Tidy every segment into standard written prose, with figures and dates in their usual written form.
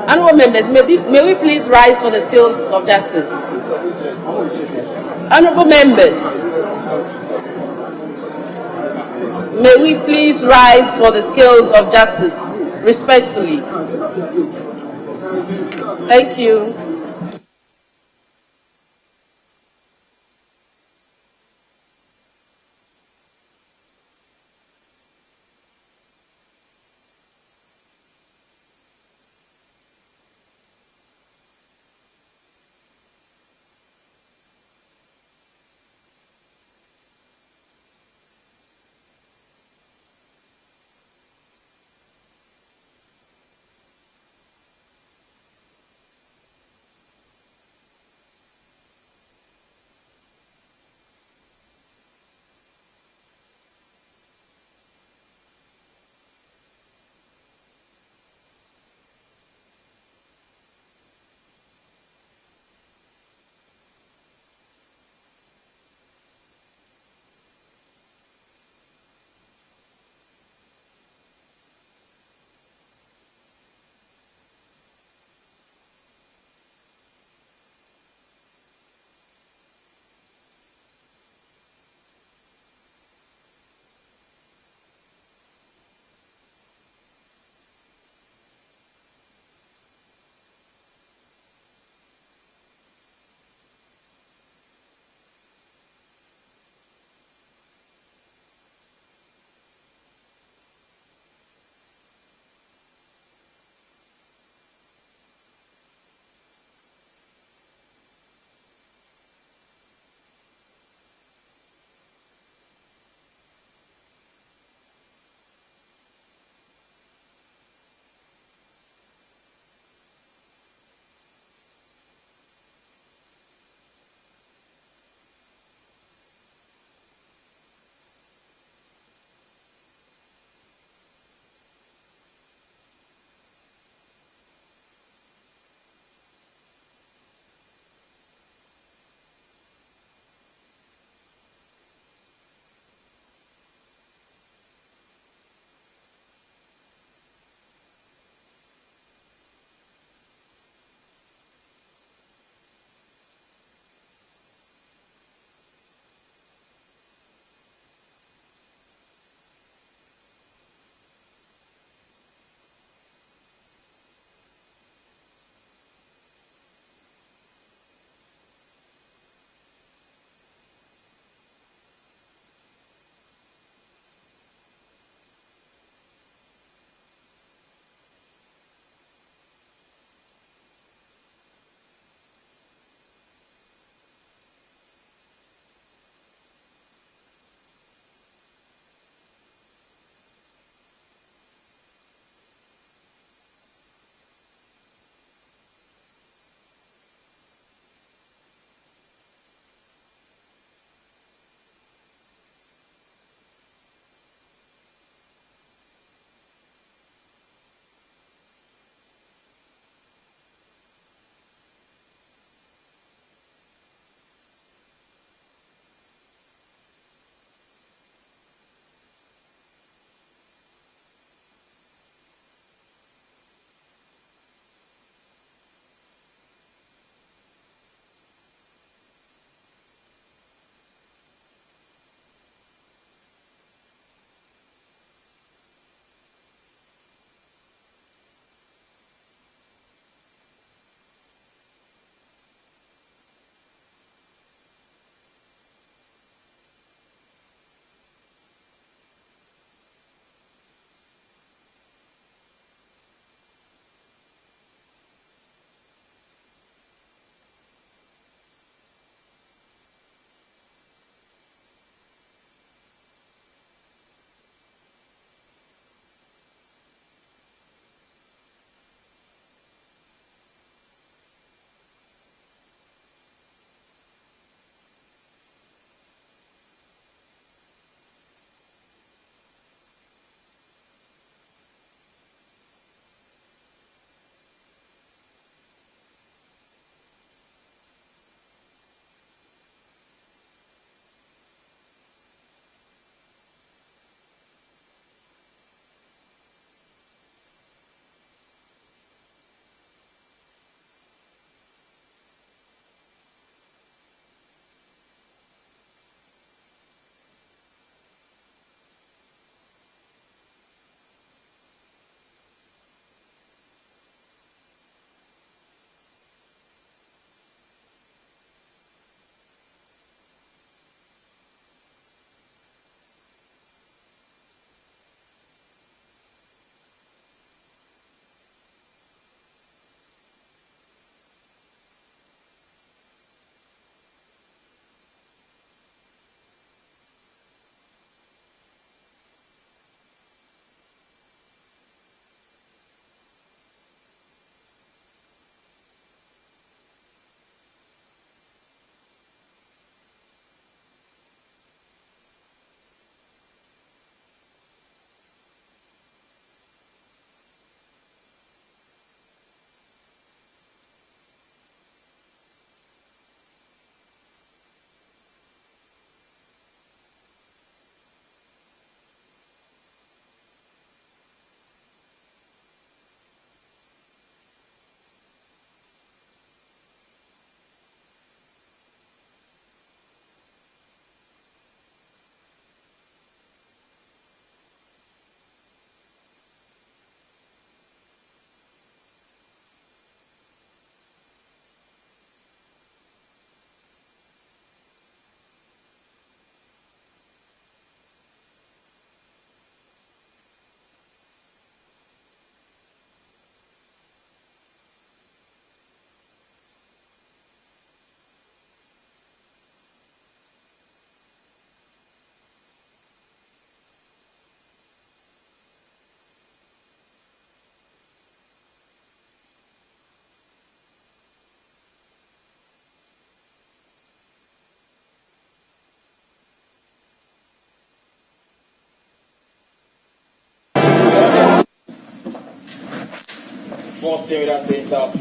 Honourable members, may we please rise for the scales of justice? Honourable members, may we please rise for the scales of justice, respectfully. Thank you.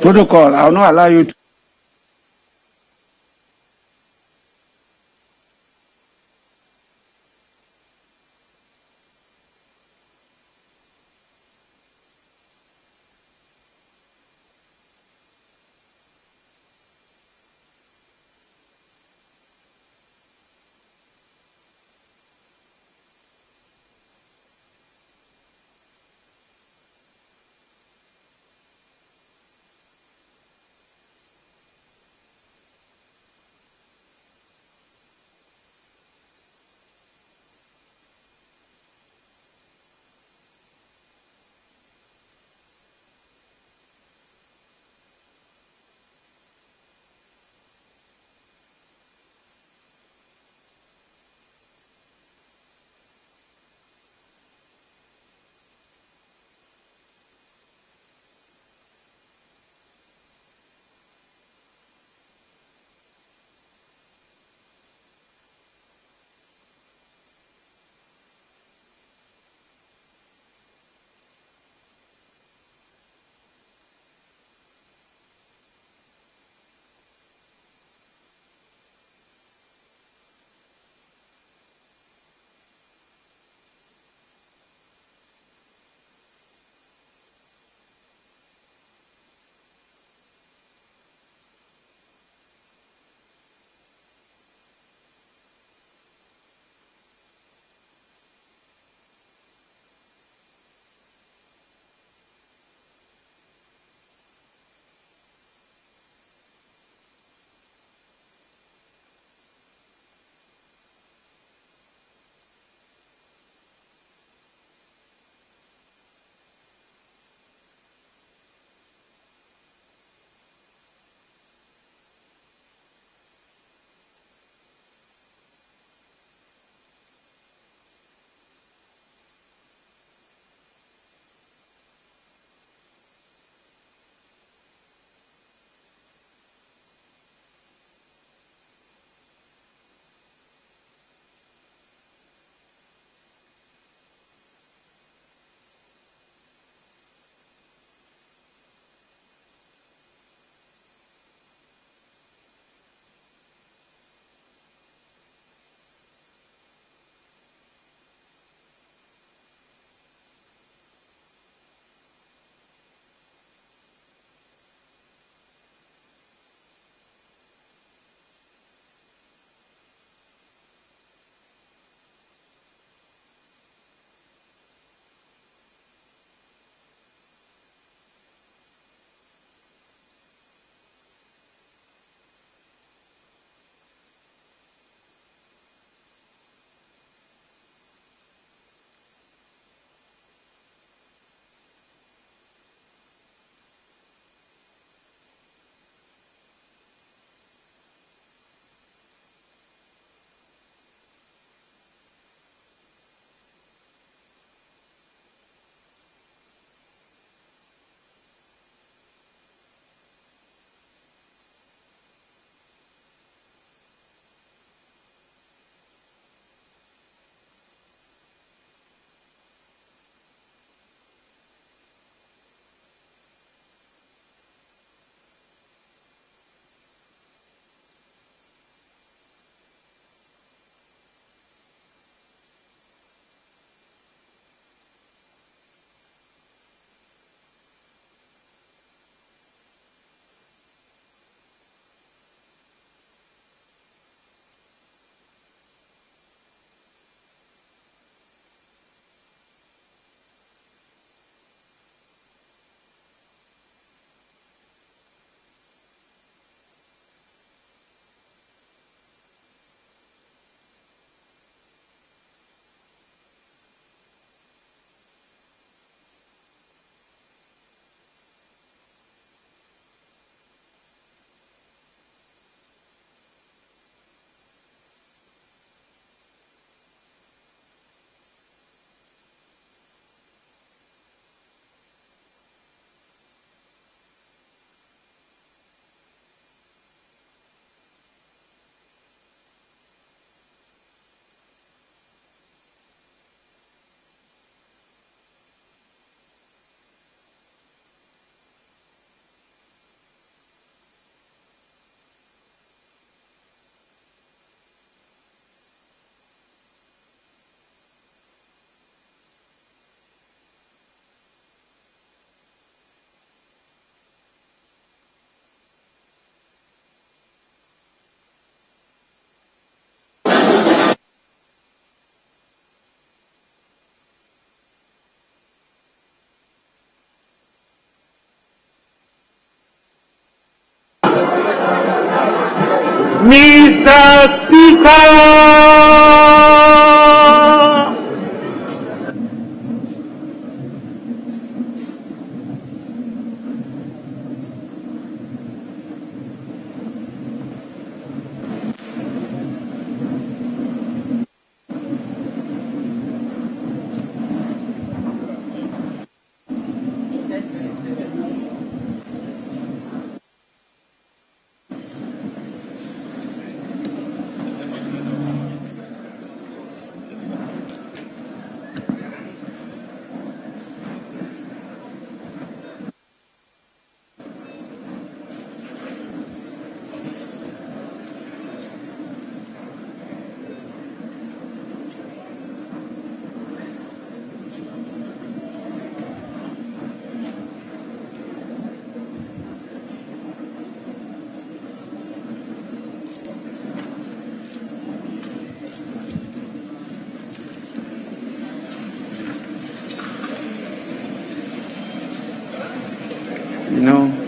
Protocol, I will not allow you to. Mr. Speaker, you know,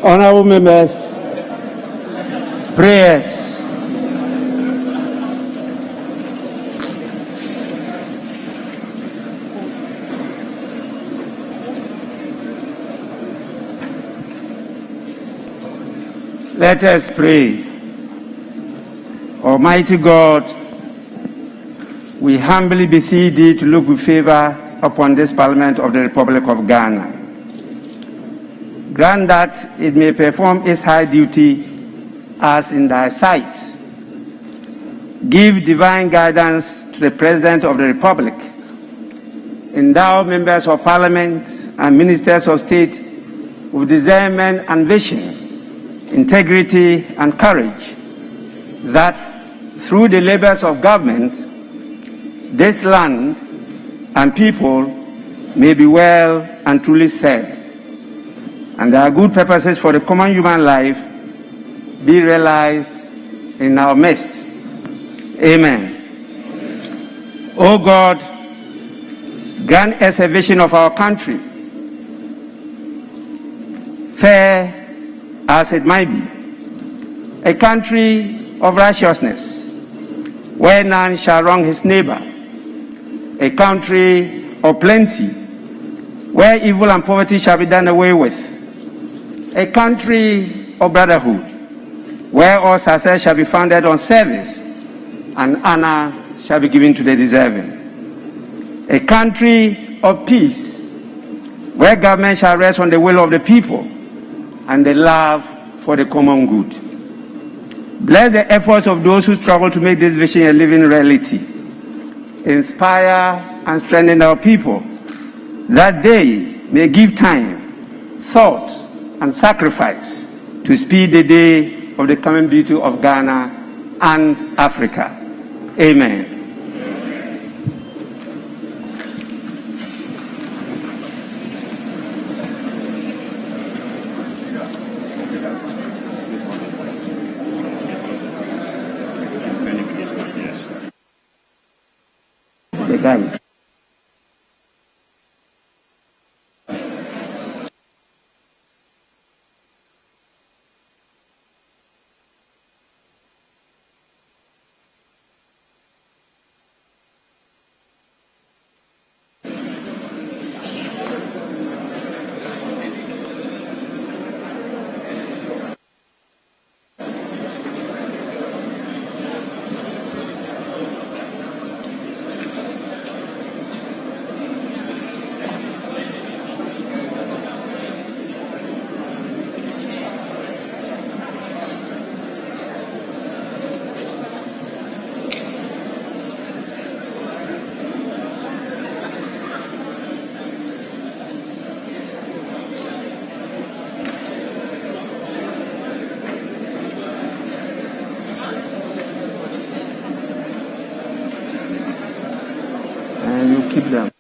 honorable members, prayers. Let us pray. Almighty God, we humbly beseech thee to look with favor upon this Parliament of the Republic of Ghana. Grant that it may perform its high duty as in thy sight. Give divine guidance to the President of the Republic. Endow members of Parliament and ministers of state with discernment and vision, integrity and courage, that through the labors of government, this land and people may be well and truly served, and their good purposes for the common human life be realized in our midst. Amen. O God, grant us a vision of our country, fair as it might be, a country of righteousness, where none shall wrong his neighbor, a country of plenty, where evil and poverty shall be done away with, a country of brotherhood, where all success shall be founded on service and honor shall be given to the deserving, a country of peace, where government shall rest on the will of the people and the love for the common good. Bless the efforts of those who struggle to make this vision a living reality. Inspire and strengthen our people, that they may give time, thought, and sacrifice to speed the day of the coming beauty of Ghana and Africa. Amen. The guy. And you keep them.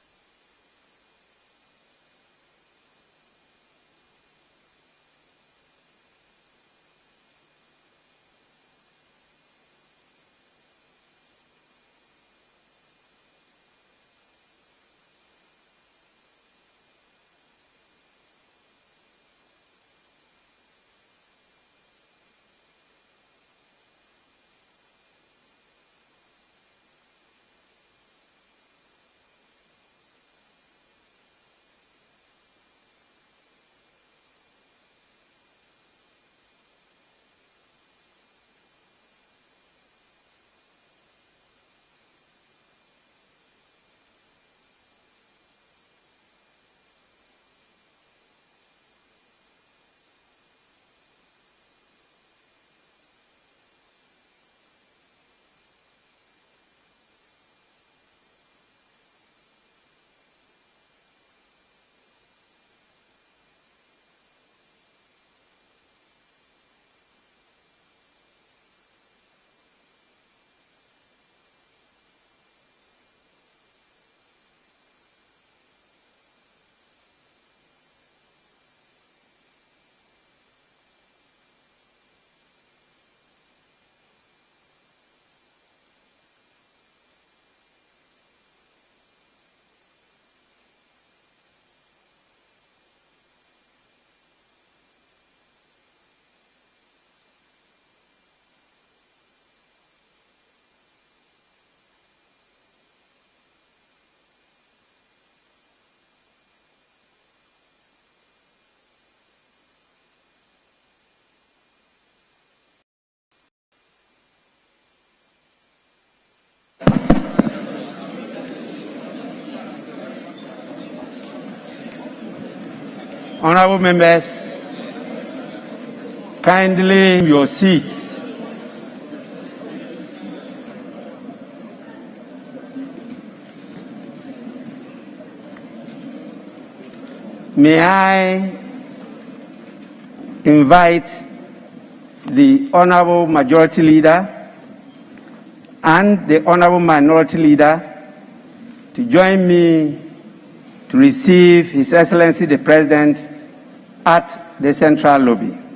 Honorable members, kindly your seats. may I invite the Honorable Majority Leader and the Honorable Minority Leader to join me to receive His Excellency the President at the Central Lobby.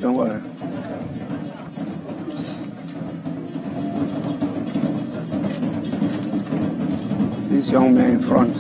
Don't worry. This young man in front.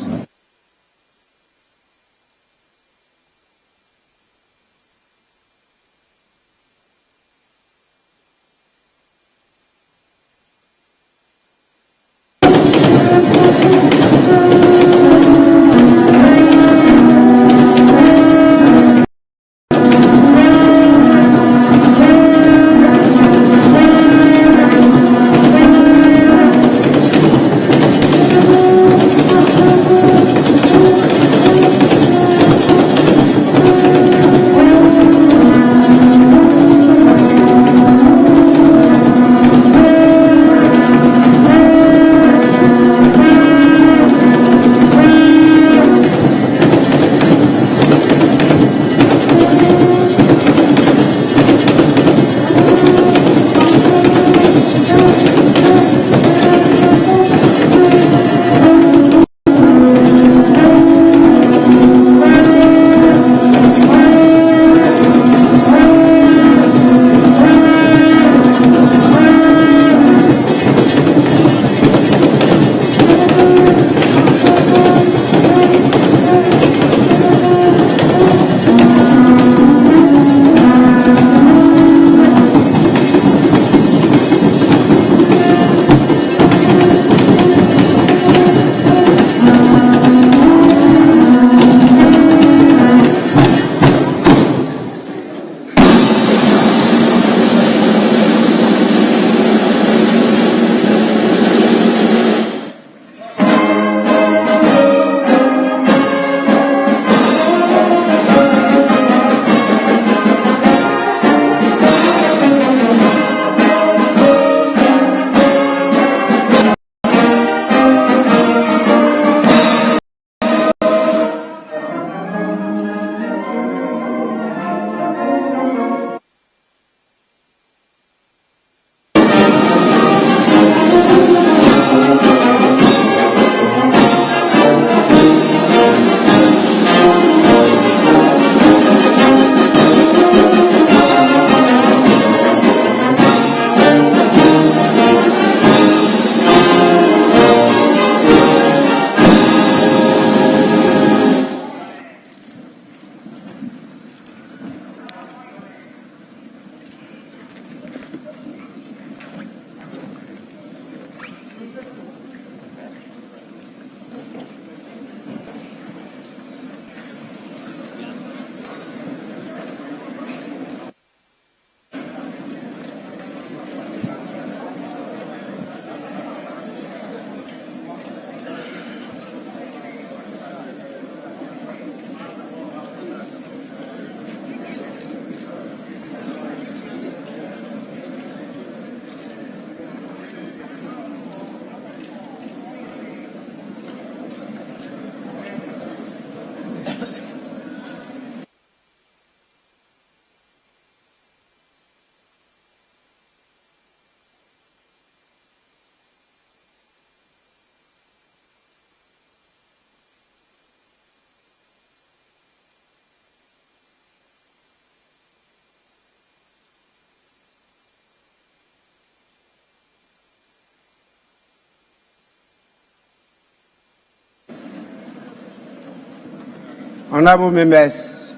Honorable members,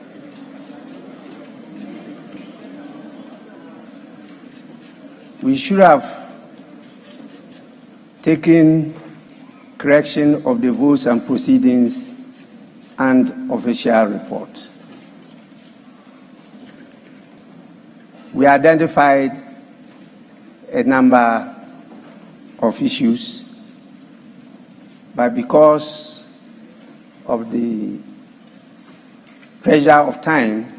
we should have taken correction of the votes and proceedings and official report. We identified a number of issues, but because of the pressure of time,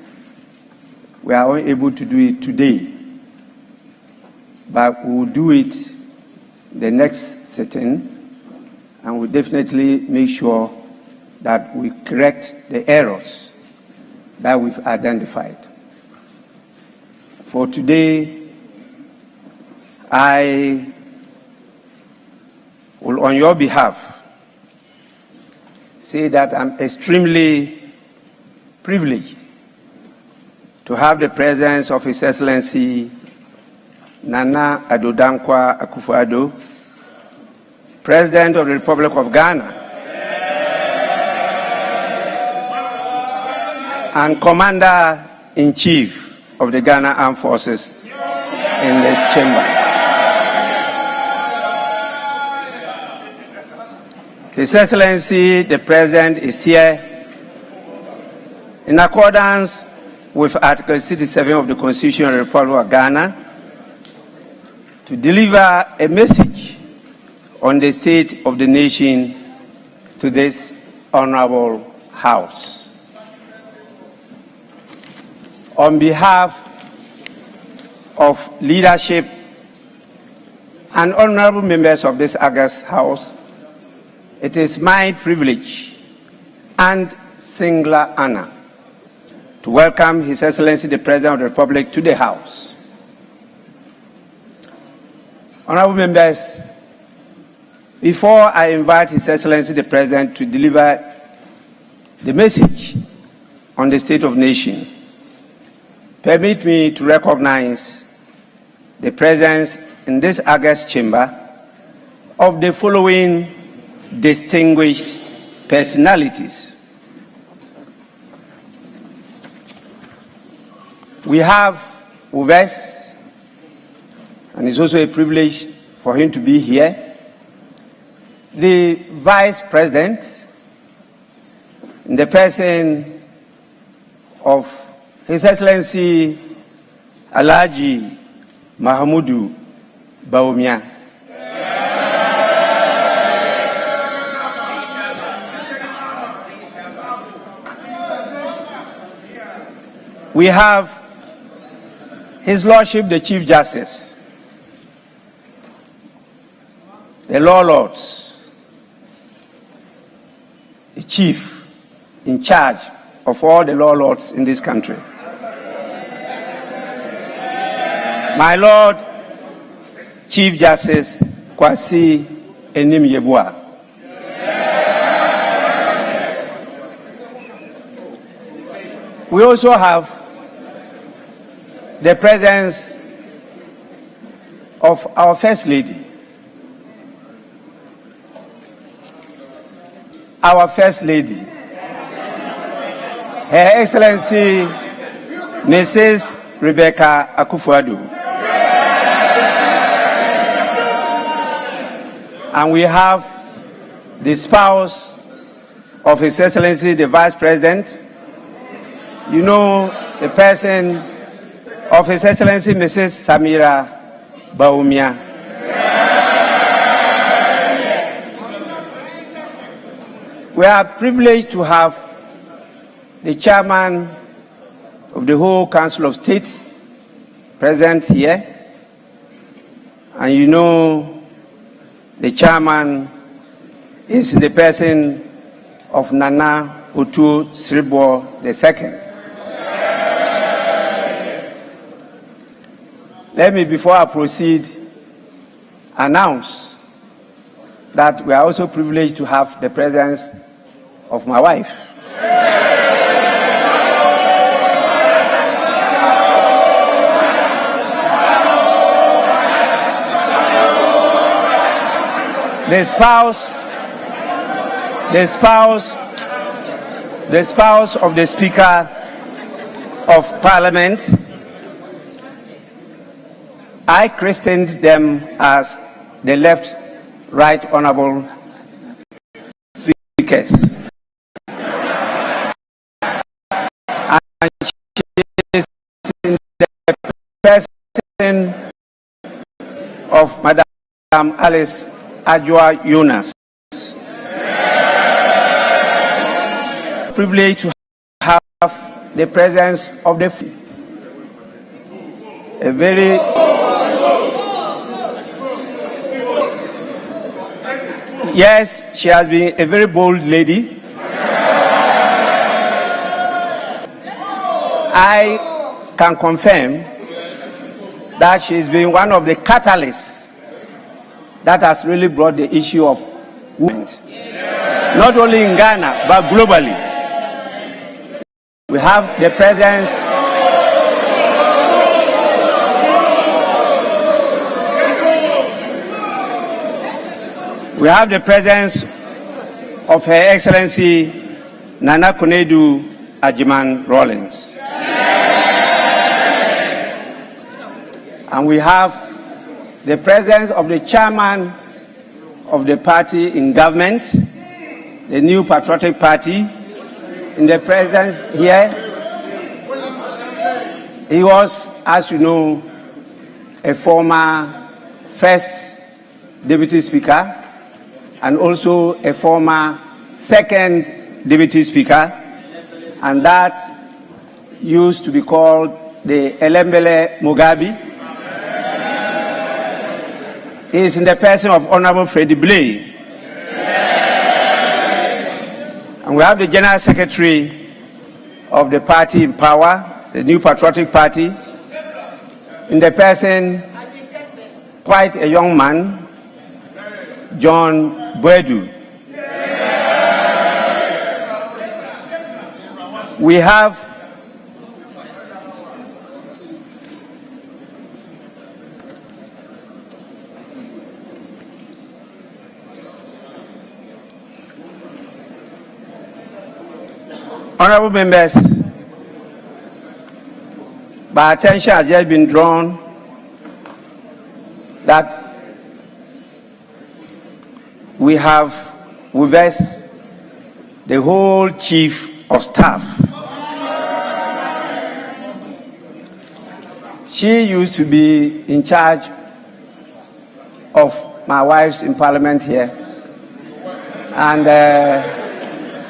we are unable to do it today, but we will do it the next sitting, and we'll definitely make sure that we correct the errors that we've identified. For today, I will, on your behalf, say that I'm extremely privileged to have the presence of His Excellency Nana Addo Dankwa Akufo-Addo, President of the Republic of Ghana, and Commander-in-Chief of the Ghana Armed Forces in this chamber. His Excellency the President is here in accordance with Article 67 of the Constitution of the Republic of Ghana to deliver a message on the state of the nation to this honorable House. On behalf of leadership and honorable members of this august House, it is my privilege and singular honor to welcome His Excellency the President of the Republic to the House. Honorable members, before I invite His Excellency the President to deliver the message on the state of the nation, permit me to recognize the presence in this august chamber of the following distinguished personalities. We have with us, and it's also a privilege for him to be here, the Vice President, in the person of His Excellency Alhaji Mahamudu Bawumia. We have His Lordship the Chief Justice, the Law Lords, the Chief in charge of all the Law Lords in this country. My Lord Chief Justice Kwasi Enim-Yeboah. We also have the presence of our First Lady, Her Excellency Mrs. Rebecca Akufo-Addo. And we have the spouse of His Excellency the Vice President, you know, the person of His Excellency Mrs. Samira Bawumia. We are privileged to have the Chairman of the whole Council of State present here. And you know, the Chairman is the person of Nana Otu Sribo II. Let me, before I proceed, announce that we are also privileged to have the presence of my wife. The spouse of the Speaker of Parliament. I christened them as the left, right honorable speakers. And she is in the person of Madam Alice Ajua Yunus. Privileged to have the presence of a very yes, she has been a very bold lady. I can confirm that she's been one of the catalysts that has really brought the issue of women, not only in Ghana, but globally. We have the presence We have the presence of Her Excellency Nana Konadu Adjournment Rawlings. And we have the presence of the chairman of the party in government, the New Patriotic Party, in the presence here. He was, as you know, a former first deputy speaker and also a former second deputy speaker, and that used to be called the Elembele Mugabe. He is in the person of Honorable Freddie Blay. And we have the General Secretary of the party in power, the New Patriotic Party, in the person, quite a young man, John Boedu. We have honorable members, my attention has just been drawn that we have with us the whole chief of staff. She used to be in charge of my wife's in Parliament here, and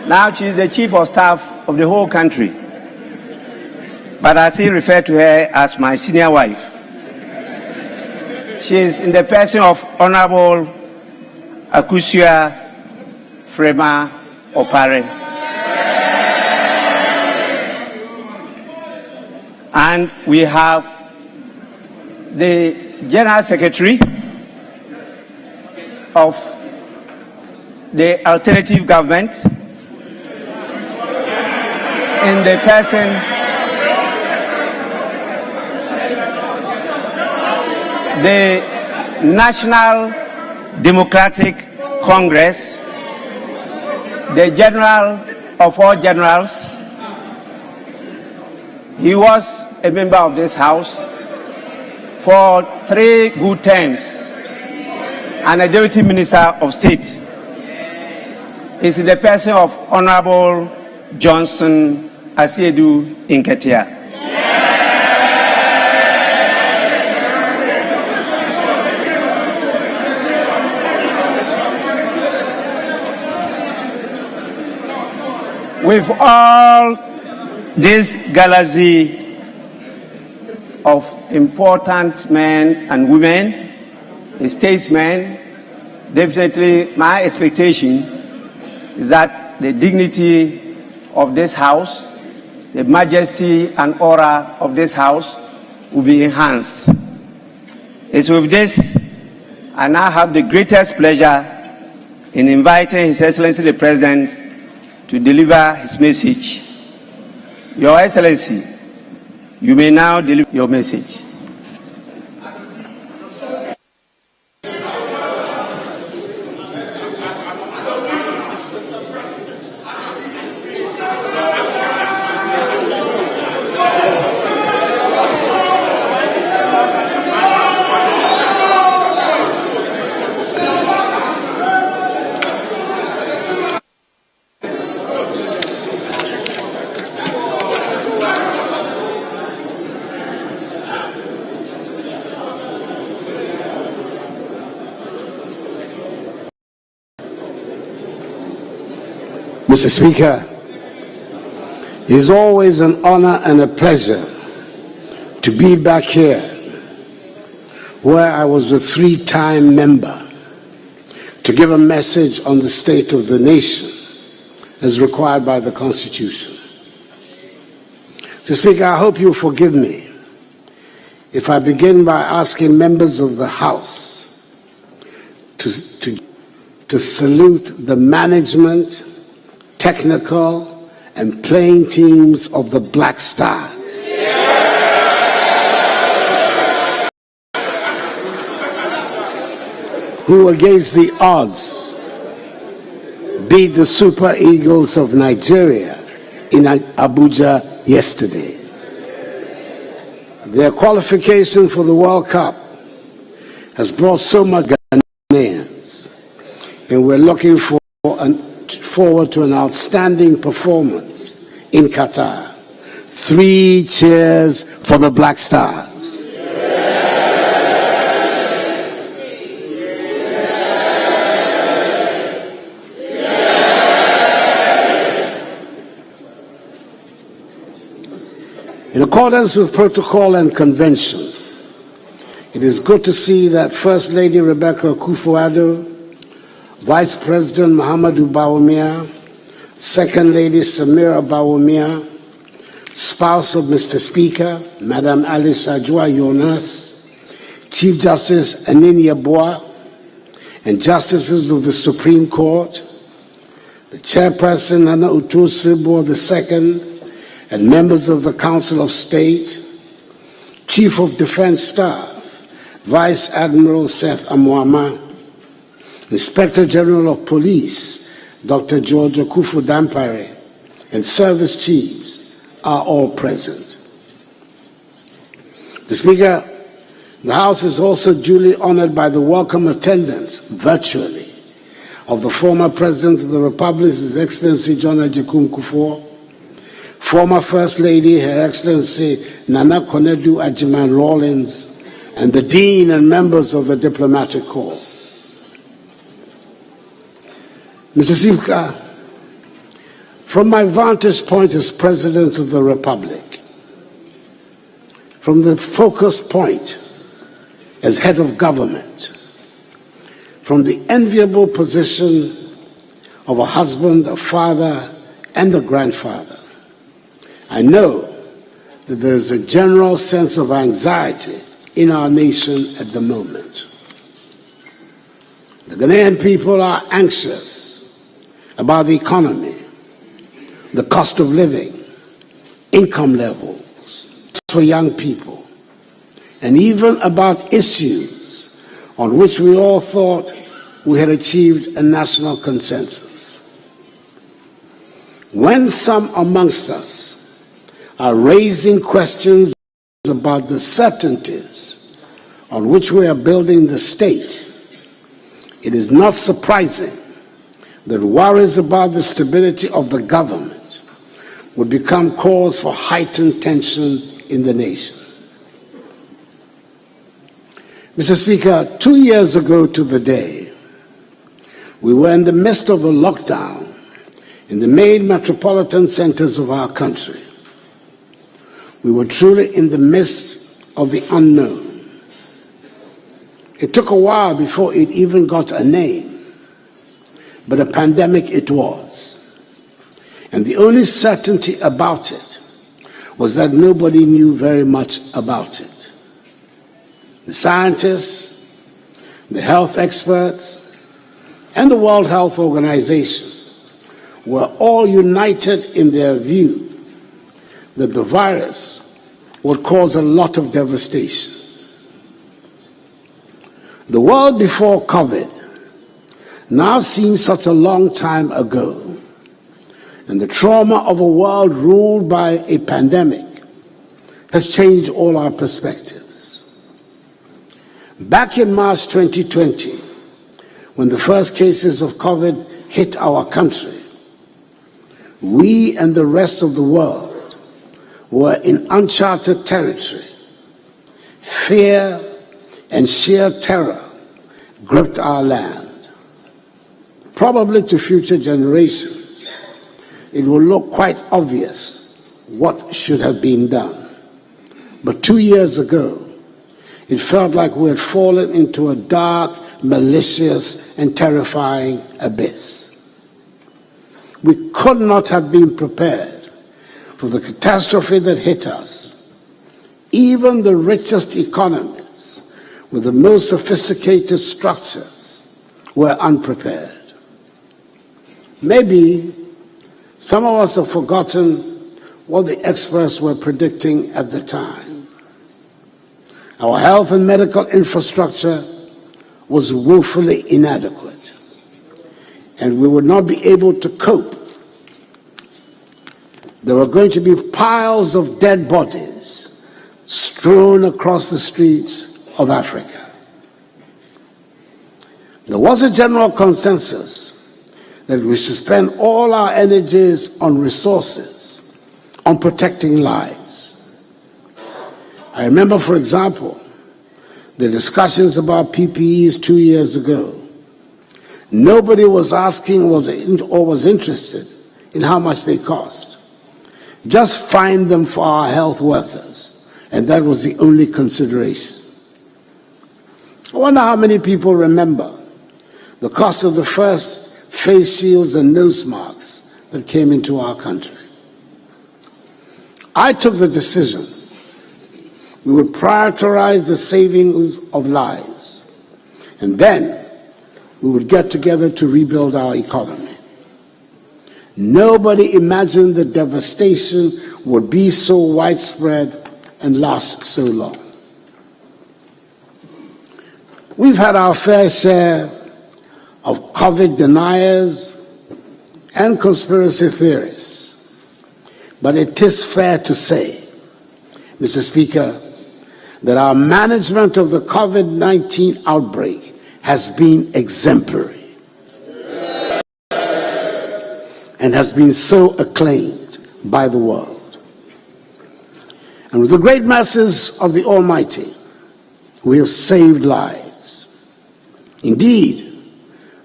now she is the chief of staff of the whole country. But I still refer to her as my senior wife. She is in the person of Honorable Akusia Frema Opare. And we have the General Secretary of the alternative government in the person the National Democratic Congress, the General of all generals. He was a member of this House for 3 good terms and a Deputy Minister of State. He's in the person of Honorable Johnson Asiedu Inketia. With all this galaxy of important men and women, statesmen, definitely my expectation is that the dignity of this House, the majesty and aura of this House will be enhanced. It's with this I now have the greatest pleasure in inviting His Excellency the President to deliver his message. Your Excellency, you may now deliver your message. Mr. Speaker, it is always an honor and a pleasure to be back here where I was a 3-time member to give a message on the state of the nation as required by the Constitution. Mr. Speaker, I hope you'll forgive me if I begin by asking members of the House to salute the management, technical and playing teams of the Black Stars. who against the odds beat the Super Eagles of Nigeria in Abuja yesterday. Their qualification for the World Cup has brought so much Ghanaians, and we're looking forward to an outstanding performance in Qatar. 3 cheers for the Black Stars. In accordance with protocol and convention, it is good to see that First Lady Rebecca Akufo-Addo, Vice President Muhammadu Bawumia, Second Lady Samira Bawumia, spouse of Mr. Speaker, Madam Alice Ajua Yonas, Chief Justice Anini Yeboah, and Justices of the Supreme Court, the Chairperson Nana Uto-Sribo II, and members of the Council of State, Chief of Defense Staff, Vice Admiral Seth Amoama, Inspector General of Police, Dr. George Akufu-Dampare, and service chiefs are all present. The Speaker, the House is also duly honored by the welcome attendance, virtually, of the former President of the Republic, His Excellency John Agyekum Kufuor, former First Lady, Her Excellency Nana Konadu Agyeman-Rawlings, and the Dean and members of the Diplomatic Corps. Mr. Speaker, from my vantage point as President of the Republic, from the focus point as head of government, from the enviable position of a husband, a father, and a grandfather, I know that there is a general sense of anxiety in our nation at the moment. The Ghanaian people are anxious about the economy, the cost of living, income levels for young people, and even about issues on which we all thought we had achieved a national consensus. When some amongst us are raising questions about the certainties on which we are building the state, it is not surprising that worries about the stability of the government would become cause for heightened tension in the nation. Mr. Speaker, 2 years ago to the day, we were in the midst of a lockdown in the main metropolitan centers of our country. We were truly in the midst of the unknown. It took a while before it even got a name, but a pandemic it was. And the only certainty about it was that nobody knew very much about it. The scientists, the health experts, and the World Health Organization were all united in their view that the virus would cause a lot of devastation. The world before COVID now seems such a long time ago, and the trauma of a world ruled by a pandemic has changed all our perspectives. Back in March 2020, when the first cases of COVID hit our country, we and the rest of the world were in uncharted territory. Fear and sheer terror gripped our land. Probably to future generations, it will look quite obvious what should have been done. But 2 years ago, it felt like we had fallen into a dark, malicious, and terrifying abyss. We could not have been prepared for the catastrophe that hit us. Even the richest economies with the most sophisticated structures were unprepared. Maybe some of us have forgotten what the experts were predicting at the time. Our health and medical infrastructure was woefully inadequate, and we would not be able to cope. There were going to be piles of dead bodies strewn across the streets of Africa. There was a general consensus that we should spend all our energies on resources, on protecting lives. I remember, for example, the discussions about PPEs 2 years ago. Nobody was asking or was interested in how much they cost. Just find them for our health workers, and that was the only consideration. I wonder how many people remember the cost of the first face shields and nose masks that came into our country. I took the decision we would prioritize the savings of lives, and then we would get together to rebuild our economy. Nobody imagined the devastation would be so widespread and last so long. We've had our fair share of COVID deniers and conspiracy theorists, but it is fair to say, Mr. Speaker, that our management of the COVID-19 outbreak has been exemplary and has been so acclaimed by the world. And with the great mercies of the Almighty, we have saved lives. Indeed,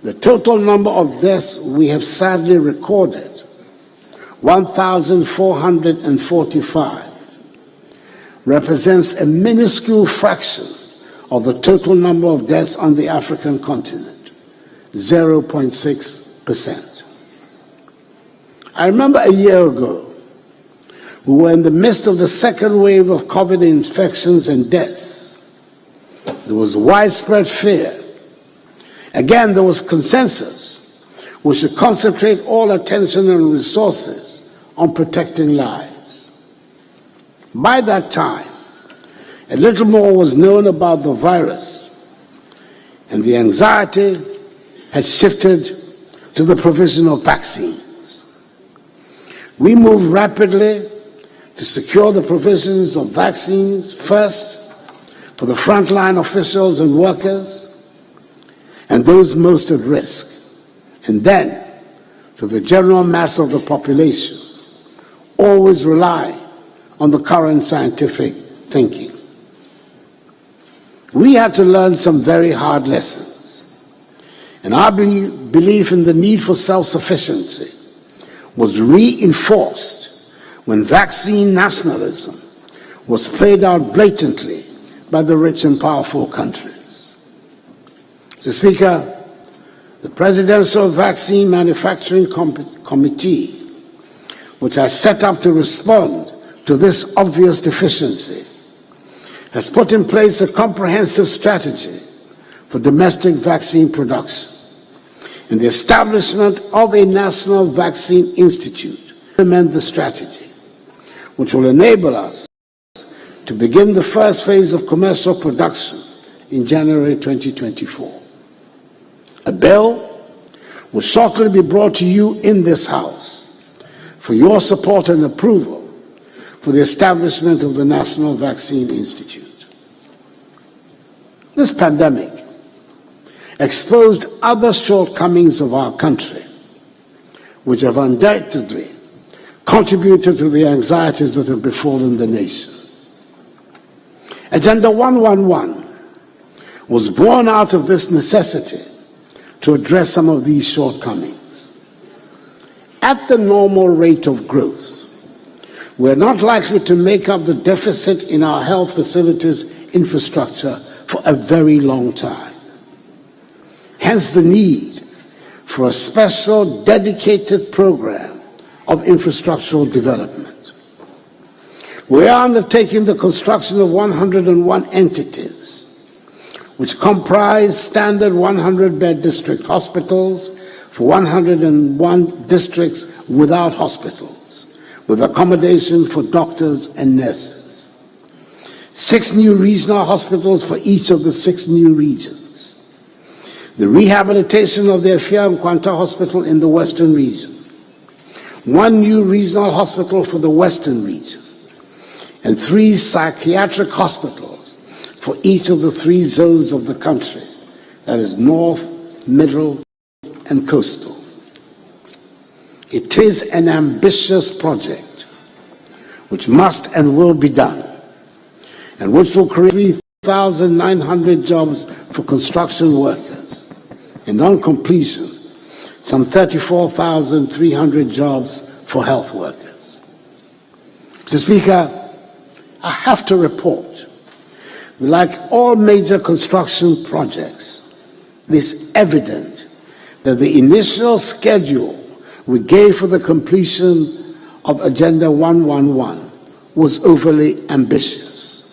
the total number of deaths we have sadly recorded, 1,445, represents a minuscule fraction of the total number of deaths on the African continent, 0.6%. I remember a year ago, we were in the midst of the second wave of COVID infections and deaths. There was widespread fear. Again, there was consensus. We should concentrate all attention and resources on protecting lives. By that time, a little more was known about the virus, and the anxiety had shifted to the provision of vaccines. We moved rapidly to secure the provisions of vaccines, first for the frontline officials and workers and those most at risk, and then to the general mass of the population, always relying on the current scientific thinking. We had to learn some very hard lessons, and our belief in the need for self-sufficiency was reinforced when vaccine nationalism was played out blatantly by the rich and powerful countries. Mr. Speaker, the Presidential Vaccine Manufacturing Committee, which I set up to respond to this obvious deficiency, has put in place a comprehensive strategy for domestic vaccine production and the establishment of a National Vaccine Institute to implement the strategy, which will enable us to begin the first phase of commercial production in January 2024. A bill will shortly be brought to you in this House for your support and approval for the establishment of the National Vaccine Institute. This pandemic exposed other shortcomings of our country, which have undoubtedly contributed to the anxieties that have befallen the nation. Agenda 111 was born out of this necessity to address some of these shortcomings. At the normal rate of growth, we're not likely to make up the deficit in our health facilities infrastructure for a very long time. Hence the need for a special dedicated program of infrastructural development. We are undertaking the construction of 101 entities, which comprise standard 100-bed district hospitals for 101 districts without hospitals, with accommodation for doctors and nurses. 6 new regional hospitals for each of the 6 new regions. the rehabilitation of the Efia and Kwanta Hospital in the Western region, 1 new regional hospital for the Western region, and 3 psychiatric hospitals for each of the 3 zones of the country, that is North, Middle, and Coastal. It is an ambitious project which must and will be done, and which will create 3,900 jobs for construction workers, and on completion, some 34,300 jobs for health workers. Mr. Speaker, I have to report that, like all major construction projects, it is evident that the initial schedule we gave for the completion of Agenda 111 was overly ambitious.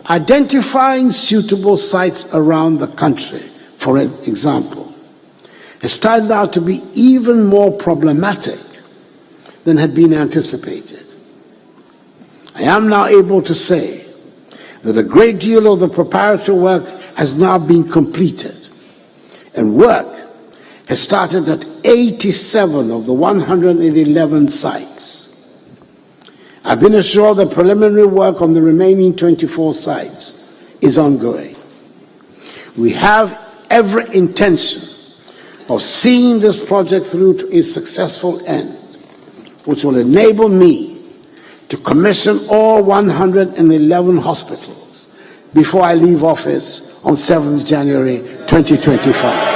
Identifying suitable sites around the country, for example, has turned out to be even more problematic than had been anticipated. I am now able to say that a great deal of the preparatory work has now been completed, and work has started at 87 of the 111 sites. I've been assured that preliminary work on the remaining 24 sites is ongoing. We have every intention of seeing this project through to its successful end, which will enable me to commission all 111 hospitals before I leave office on 7th January 2025.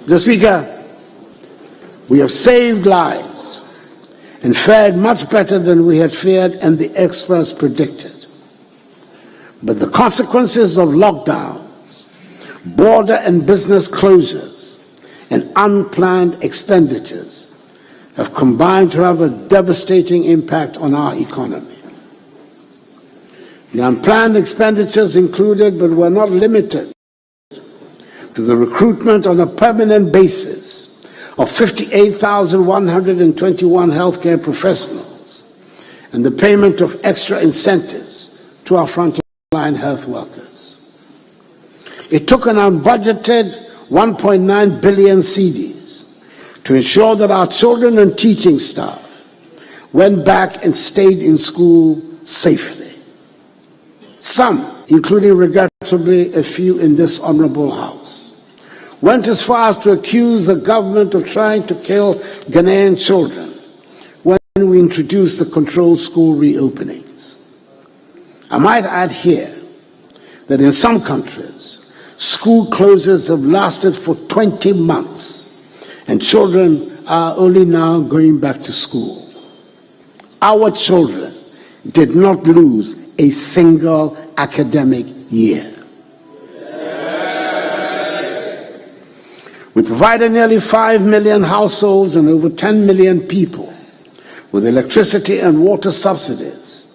Mr. Speaker, we have saved lives and fared much better than we had feared and the experts predicted. But the consequences of lockdowns, border and business closures, and unplanned expenditures have combined to have a devastating impact on our economy. The unplanned expenditures included, but were not limited to, the recruitment on a permanent basis of 58,121 healthcare professionals and the payment of extra incentives to our frontline health workers. It took an unbudgeted 1.9 billion cedis to ensure that our children and teaching staff went back and stayed in school safely. Some, including regrettably a few in this honorable House, went as far as to accuse the government of trying to kill Ghanaian children when we introduced the controlled school reopenings. I might add here that in some countries, school closures have lasted for 20 months, and children are only now going back to school. Our children did not lose a single academic year. We provided nearly 5 million households and over 10 million people with electricity and water subsidies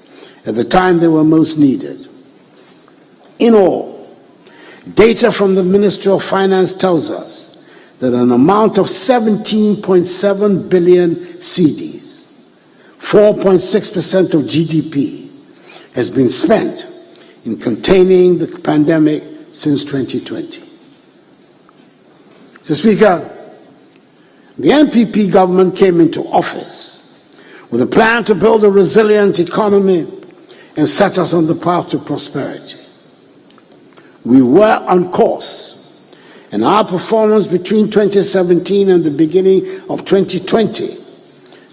at the time they were most needed. In all, data from the Ministry of Finance tells us that an amount of 17.7 billion cedis, 4.6% of GDP, has been spent in containing the pandemic since 2020. Mr. Speaker, the NPP government came into office with a plan to build a resilient economy and set us on the path to prosperity. We were on course, and our performance between 2017 and the beginning of 2020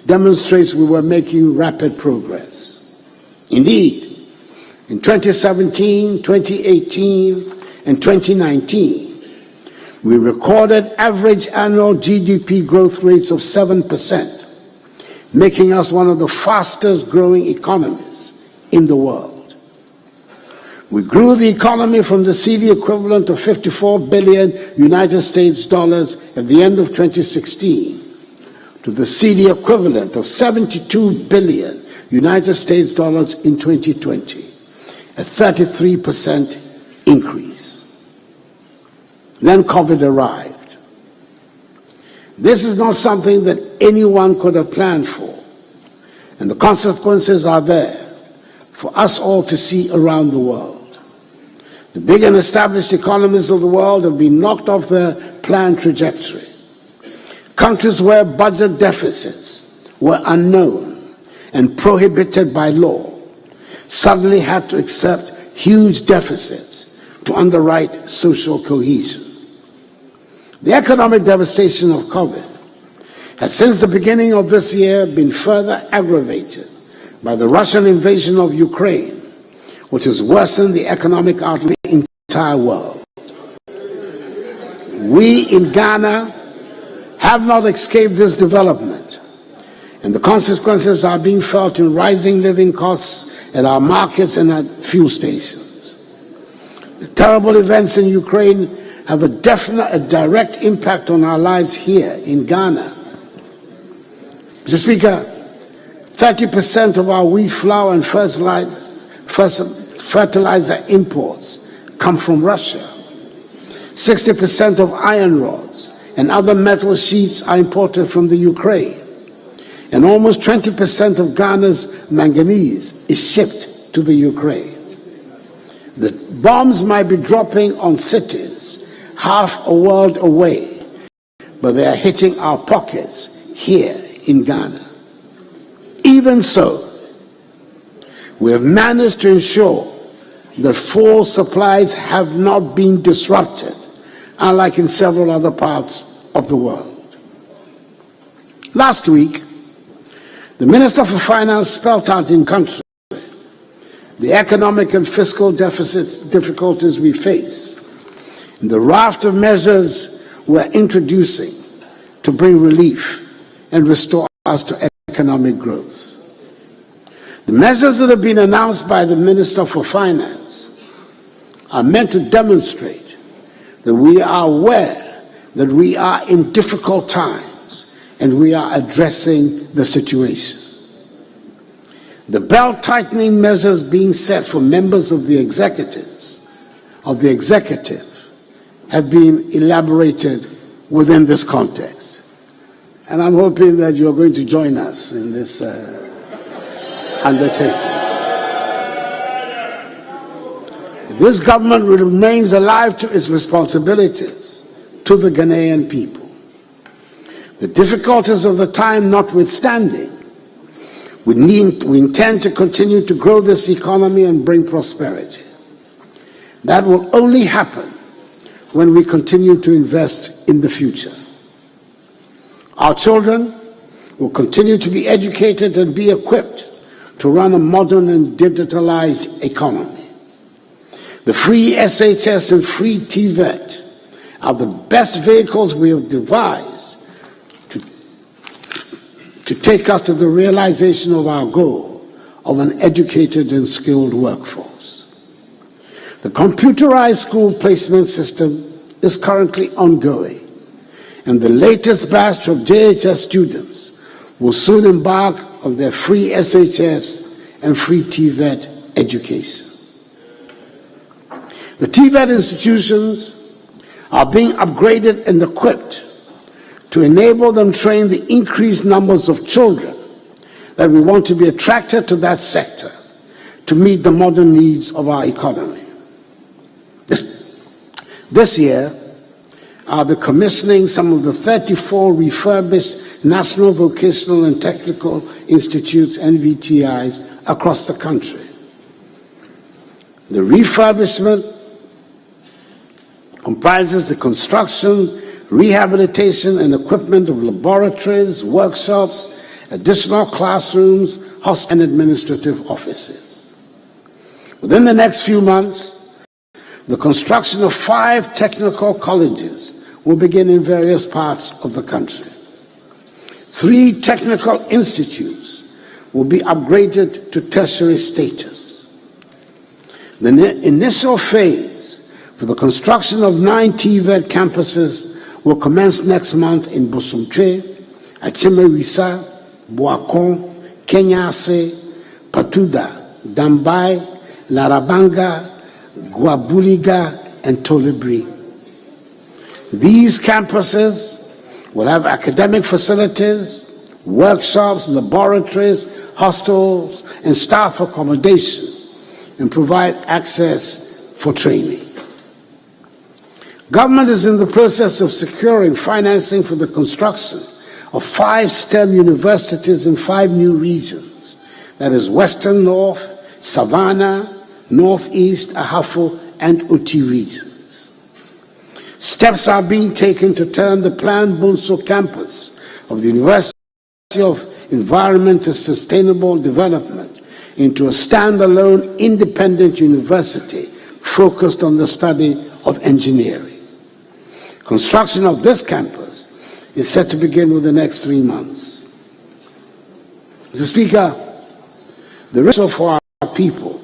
demonstrates we were making rapid progress. Indeed, in 2017, 2018, and 2019, we recorded average annual GDP growth rates of 7%, making us one of the fastest growing economies in the world. We grew the economy from the cedi equivalent of 54 billion United States dollars at the end of 2016 to the cedi equivalent of 72 billion United States dollars in 2020, a 33% increase. Then COVID arrived. This is not something that anyone could have planned for, and the consequences are there for us all to see around the world. The big and established economies of the world have been knocked off their planned trajectory. Countries where budget deficits were unknown and prohibited by law suddenly had to accept huge deficits to underwrite social cohesion. The economic devastation of COVID has since the beginning of this year been further aggravated by the Russian invasion of Ukraine, which has worsened the economic outlook of the entire world. We in Ghana have not escaped this development, and the consequences are being felt in rising living costs at our markets and at fuel stations. The terrible events in Ukraine have a direct impact on our lives here in Ghana. Mr. Speaker, 30% of our wheat flour and fertilizer imports come from Russia. 60% of iron rods and other metal sheets are imported from the Ukraine. And almost 20% of Ghana's manganese is shipped to the Ukraine. The bombs might be dropping on cities half a world away, but they are hitting our pockets here in Ghana. Even so, we have managed to ensure that fuel supplies have not been disrupted, unlike in several other parts of the world. Last week, the Minister for Finance spelled out in country the economic and fiscal difficulties we face, and the raft of measures we're introducing to bring relief and restore us to economic growth. The measures that have been announced by the Minister for Finance are meant to demonstrate that we are aware that we are in difficult times and we are addressing the situation. The belt-tightening measures being set for members of the executive have been elaborated within this context. And I'm hoping that you're going to join us in this undertaking. This government remains alive to its responsibilities to the Ghanaian people. The difficulties of the time notwithstanding, we intend to continue to grow this economy and bring prosperity. That will only happen when we continue to invest in the future. Our children will continue to be educated and be equipped to run a modern and digitalized economy. The free SHS and free TVET are the best vehicles we have devised to take us to the realization of our goal of an educated and skilled workforce. The computerized school placement system is currently ongoing, and the latest batch of JHS students will soon embark on their free SHS and free TVET education. The TVET institutions are being upgraded and equipped to enable them train the increased numbers of children that we want to be attracted to that sector to meet the modern needs of our economy. This year, I'll be commissioning some of the 34 refurbished National Vocational and Technical Institutes, NVTIs, across the country. The refurbishment comprises the construction, rehabilitation and equipment of laboratories, workshops, additional classrooms, hospitals, and administrative offices. Within the next few months, the construction of 5 technical colleges will begin in various parts of the country. 3 technical institutes will be upgraded to tertiary status. The initial phase for the construction of 9 TVET campuses will commence next month in Bosomtwe, Achimewisa, Boakon, Kenyase, Patuda, Dambai, Larabanga, Guabuliga, and Tolibri. These campuses will have academic facilities, workshops, laboratories, hostels, and staff accommodation, and provide access for training. Government is in the process of securing financing for the construction of 5 STEM universities in 5 new regions, that is Western North, Savannah, Northeast, Ahafo, and Uti regions. Steps are being taken to turn the planned Bunso campus of the University of Environment and Sustainable Development into a standalone independent university focused on the study of engineering. Construction of this campus is set to begin within the next 3 months. Mr. Speaker, the risk for our people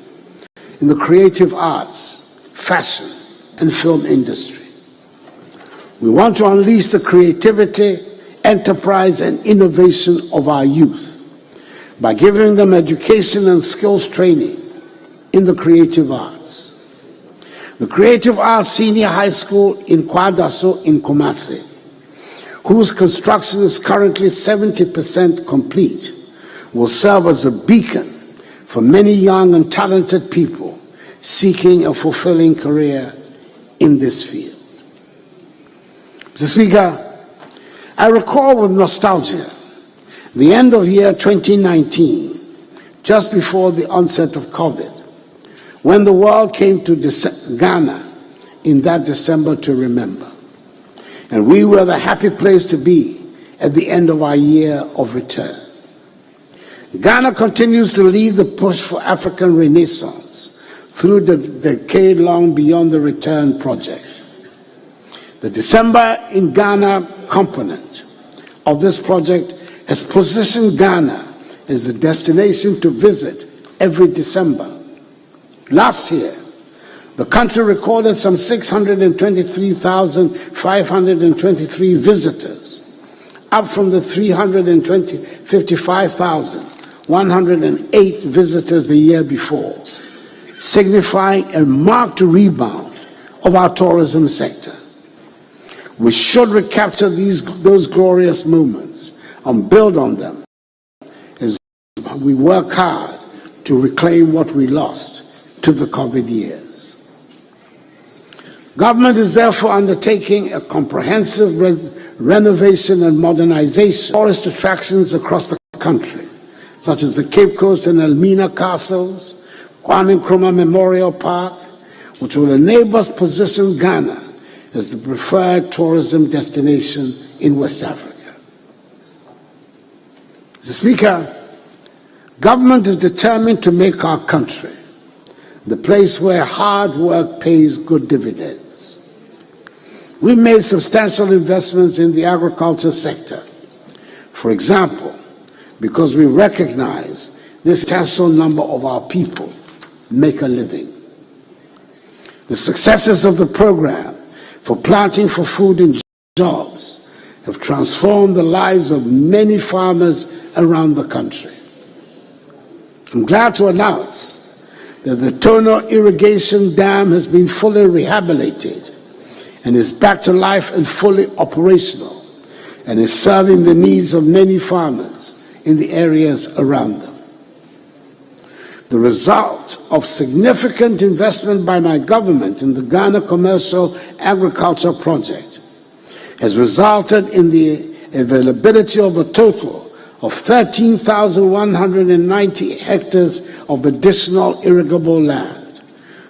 in the creative arts, fashion, and film industry. We want to unleash the creativity, enterprise, and innovation of our youth by giving them education and skills training in the creative arts. The Creative Arts Senior High School in Kwadaso in Kumasi, whose construction is currently 70% complete, will serve as a beacon for many young and talented people seeking a fulfilling career in this field. Mr. Speaker, I recall with nostalgia the end of year 2019, just before the onset of COVID, when the world came to Ghana in that December to remember. And we were the happy place to be at the end of our year of return. Ghana continues to lead the push for African renaissance through the decade-long Beyond the Return project. The December in Ghana component of this project has positioned Ghana as the destination to visit every December. Last year, the country recorded some 623,523 visitors, up from the 55,108 visitors the year before, signifying a marked rebound of our tourism sector. We should recapture those glorious moments and build on them as we work hard to reclaim what we lost to the COVID years. Government is therefore undertaking a comprehensive renovation and modernization of tourist attractions across the country, such as the Cape Coast and Elmina castles, Kwame Nkrumah Memorial Park, which will enable us to position Ghana as the preferred tourism destination in West Africa. Mr. Speaker, government is determined to make our country the place where hard work pays good dividends. We made substantial investments in the agriculture sector. For example, because we recognize this substantial number of our people make a living. The successes of the program for Planting for Food and Jobs have transformed the lives of many farmers around the country. I'm glad to announce that the Tono irrigation dam has been fully rehabilitated and is back to life and fully operational, and is serving the needs of many farmers in the areas around them. The result of significant investment by my government in the Ghana Commercial Agriculture Project has resulted in the availability of a total of 13,190 hectares of additional irrigable land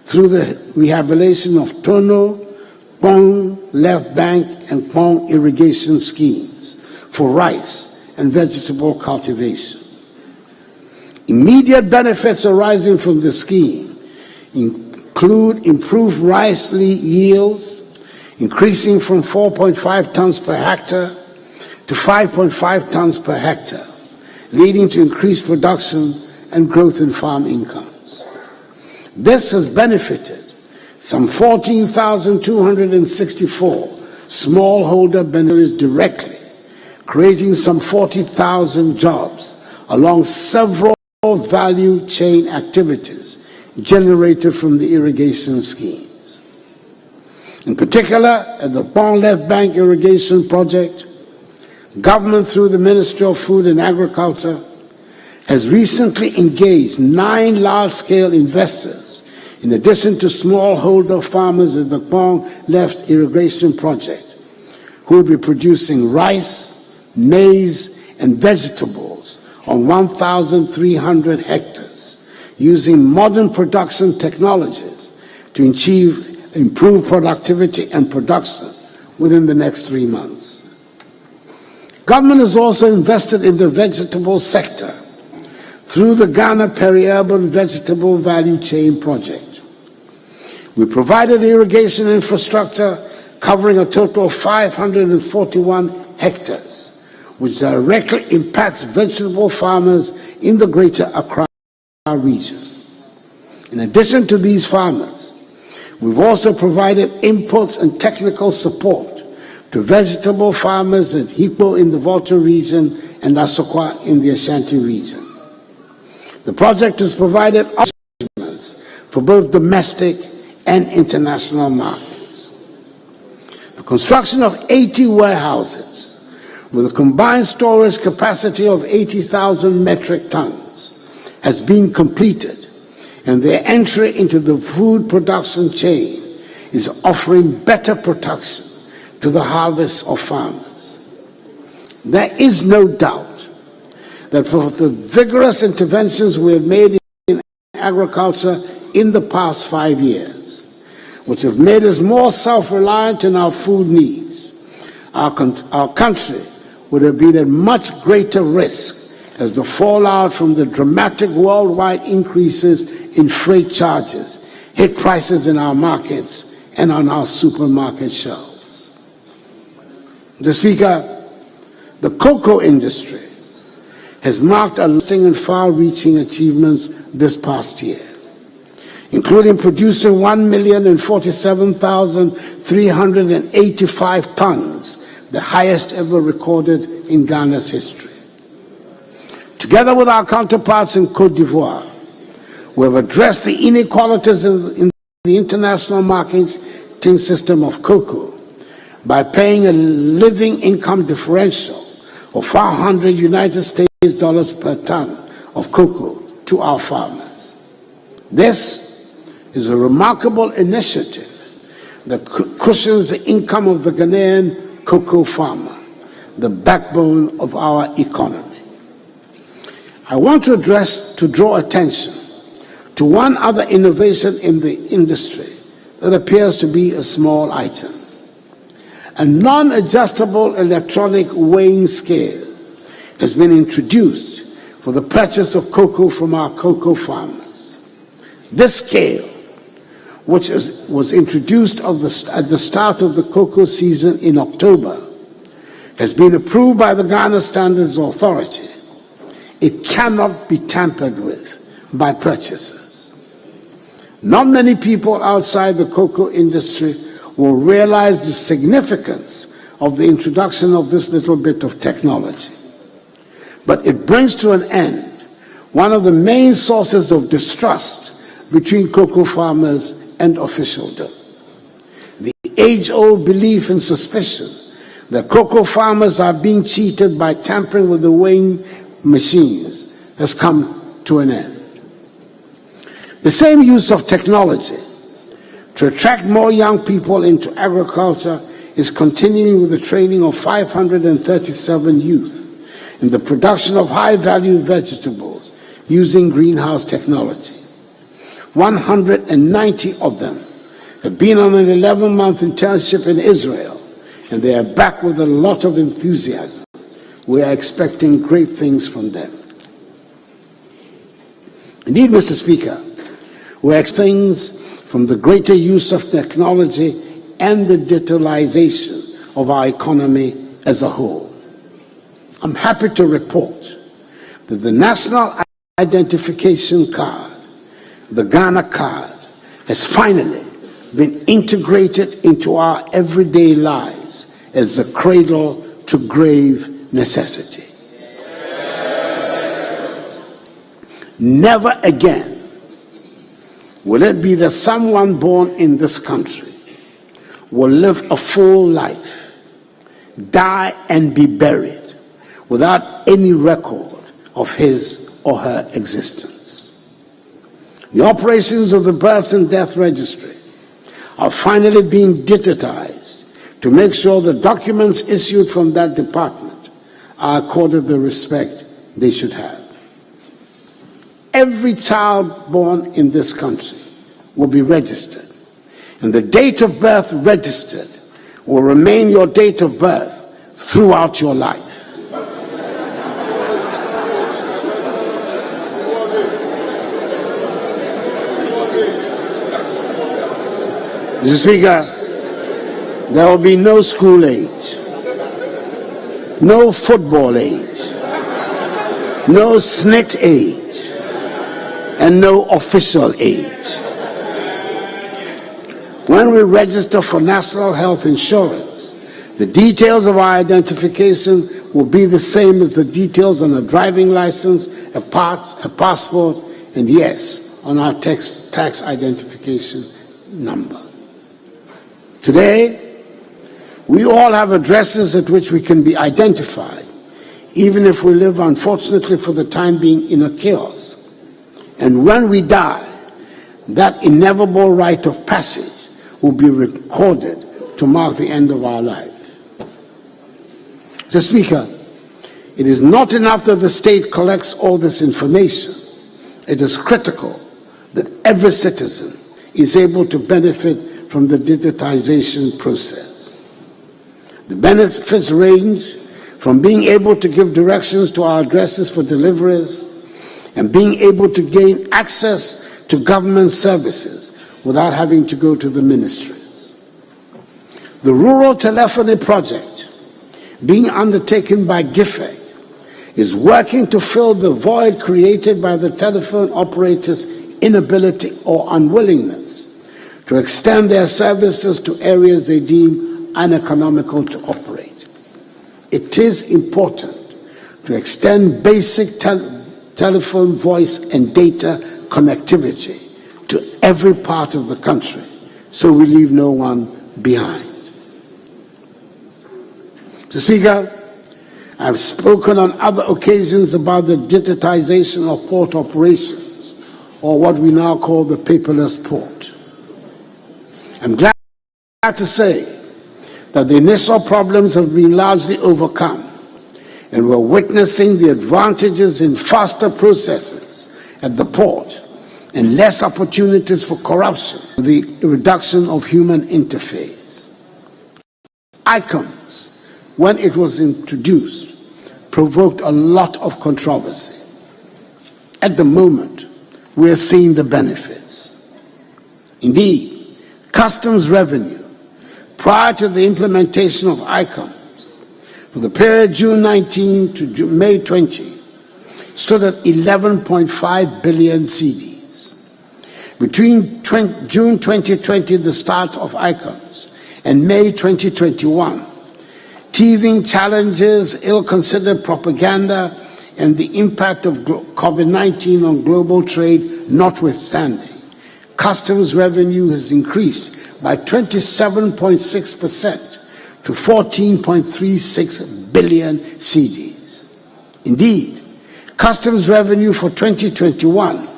through the rehabilitation of Tono, Pong, Left Bank, and Pong irrigation schemes for rice and vegetable cultivation. Immediate benefits arising from the scheme include improved rice yields, increasing from 4.5 tons per hectare to 5.5 tons per hectare, leading to increased production and growth in farm incomes. This has benefited some 14,264 smallholder beneficiaries directly, creating some 40,000 jobs along several value chain activities generated from the irrigation schemes. In particular, at the Pond Left Bank irrigation project, government through the Ministry of Food and Agriculture has recently engaged 9 large-scale investors In addition to smallholder farmers in the Kwong Left Irrigation Project, who will be producing rice, maize, and vegetables on 1,300 hectares, using modern production technologies to achieve improved productivity and production within the next 3 months. Government has also invested in the vegetable sector through the Ghana Peri-Urban Vegetable Value Chain Project. We provided irrigation infrastructure covering a total of 541 hectares, which directly impacts vegetable farmers in the greater Accra region. In addition to these farmers, we've also provided inputs and technical support to vegetable farmers at Hikpo in the Volta region and Asokwa in the Ashanti region. The project has provided options for both domestic and international markets. The construction of 80 warehouses with a combined storage capacity of 80,000 metric tons has been completed, and their entry into the food production chain is offering better protection to the harvest of farmers. There is no doubt that for the vigorous interventions we have made in agriculture in the past 5 years, which have made us more self-reliant in our food needs, our country would have been at much greater risk as the fallout from the dramatic worldwide increases in freight charges hit prices in our markets and on our supermarket shelves. Mr. Speaker, the cocoa industry has marked a lasting and far-reaching achievements this past year, including producing 1,047,385 tons, the highest ever recorded in Ghana's history. Together with our counterparts in Côte d'Ivoire, we have addressed the inequalities in the international marketing system of cocoa by paying a living income differential of 400 United States dollars per ton of cocoa to our farmers. This is a remarkable initiative that cushions the income of the Ghanaian cocoa farmer, the backbone of our economy. I want to draw attention to one other innovation in the industry that appears to be a small item. A non-adjustable electronic weighing scale has been introduced for the purchase of cocoa from our cocoa farmers. This scale, which was introduced at the start of the cocoa season in October, has been approved by the Ghana Standards Authority. It cannot be tampered with by purchasers. Not many people outside the cocoa industry will realize the significance of the introduction of this little bit of technology. But it brings to an end one of the main sources of distrust between cocoa farmers and officialdom. The age-old belief and suspicion that cocoa farmers are being cheated by tampering with the weighing machines has come to an end. The same use of technology to attract more young people into agriculture is continuing with the training of 537 youth in the production of high-value vegetables using greenhouse technology. 190 of them have been on an 11-month internship in Israel, and they are back with a lot of enthusiasm. We are expecting great things from them. Indeed, Mr. Speaker, we expect things from the greater use of technology and the digitalization of our economy as a whole. I'm happy to report that the National Identification Card, the Ghana Card, has finally been integrated into our everyday lives as a cradle-to-grave necessity. Never again will it be that someone born in this country will live a full life, die and be buried without any record of his or her existence. The operations of the birth and death registry are finally being digitized to make sure the documents issued from that department are accorded the respect they should have. Every child born in this country will be registered, and the date of birth registered will remain your date of birth throughout your life. Mr. Speaker, there will be no school age, no football age, no SNIT age, and no official age. When we register for national health insurance, the details of our identification will be the same as the details on a driving license, a passport, and yes, on our tax identification number. Today, we all have addresses at which we can be identified, even if we live, unfortunately for the time being, in a chaos. And when we die, that inevitable rite of passage will be recorded to mark the end of our life. Mr. Speaker, it is not enough that the state collects all this information. It is critical that every citizen is able to benefit from the digitization process. The benefits range from being able to give directions to our addresses for deliveries and being able to gain access to government services without having to go to the ministries. The Rural Telephony Project, being undertaken by GIFEC, is working to fill the void created by the telephone operators' inability or unwillingness to extend their services to areas they deem uneconomical to operate. It is important to extend basic telephone, voice, and data connectivity to every part of the country so we leave no one behind. Mr. Speaker, I've spoken on other occasions about the digitization of port operations, or what we now call the paperless port. I'm glad to say that the initial problems have been largely overcome, and we're witnessing the advantages in faster processes at the port and less opportunities for corruption, the reduction of human interface. ICOMS, when it was introduced, provoked a lot of controversy. At the moment, we're seeing the benefits. Indeed, customs revenue prior to the implementation of ICOMS for the period June 19 to May 20 stood at 11.5 billion cedis. Between June 2020, the start of ICOMS, and May 2021, teething challenges, ill-considered propaganda, and the impact of COVID-19 on global trade notwithstanding, customs revenue has increased by 27.6% to 14.36 billion cedis. Indeed, customs revenue for 2021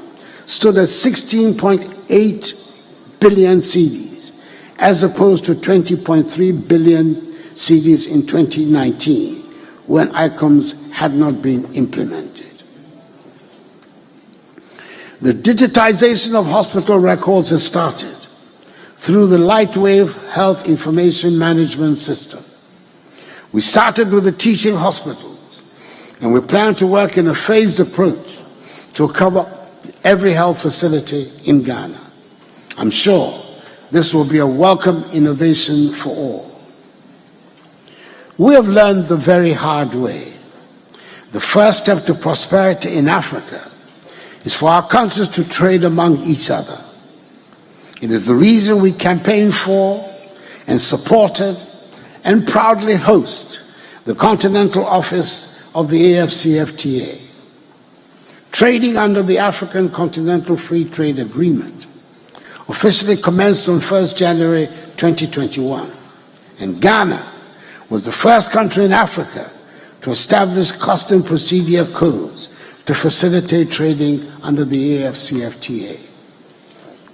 stood at 16.8 billion cedis, as opposed to 20.3 billion cedis in 2019, when ICOMS had not been implemented. The digitization of hospital records has started through the Lightwave Health Information Management System. We started with the teaching hospitals, and we plan to work in a phased approach to cover every health facility in Ghana. I'm sure this will be a welcome innovation for all. We have learned the very hard way. The first step to prosperity in Africa is for our countries to trade among each other. It is the reason we campaign for and supported and proudly host the Continental Office of the AFCFTA. Trading under the African Continental Free Trade Agreement officially commenced on 1st January 2021, and Ghana was the first country in Africa to establish custom procedure codes to facilitate trading under the AFCFTA.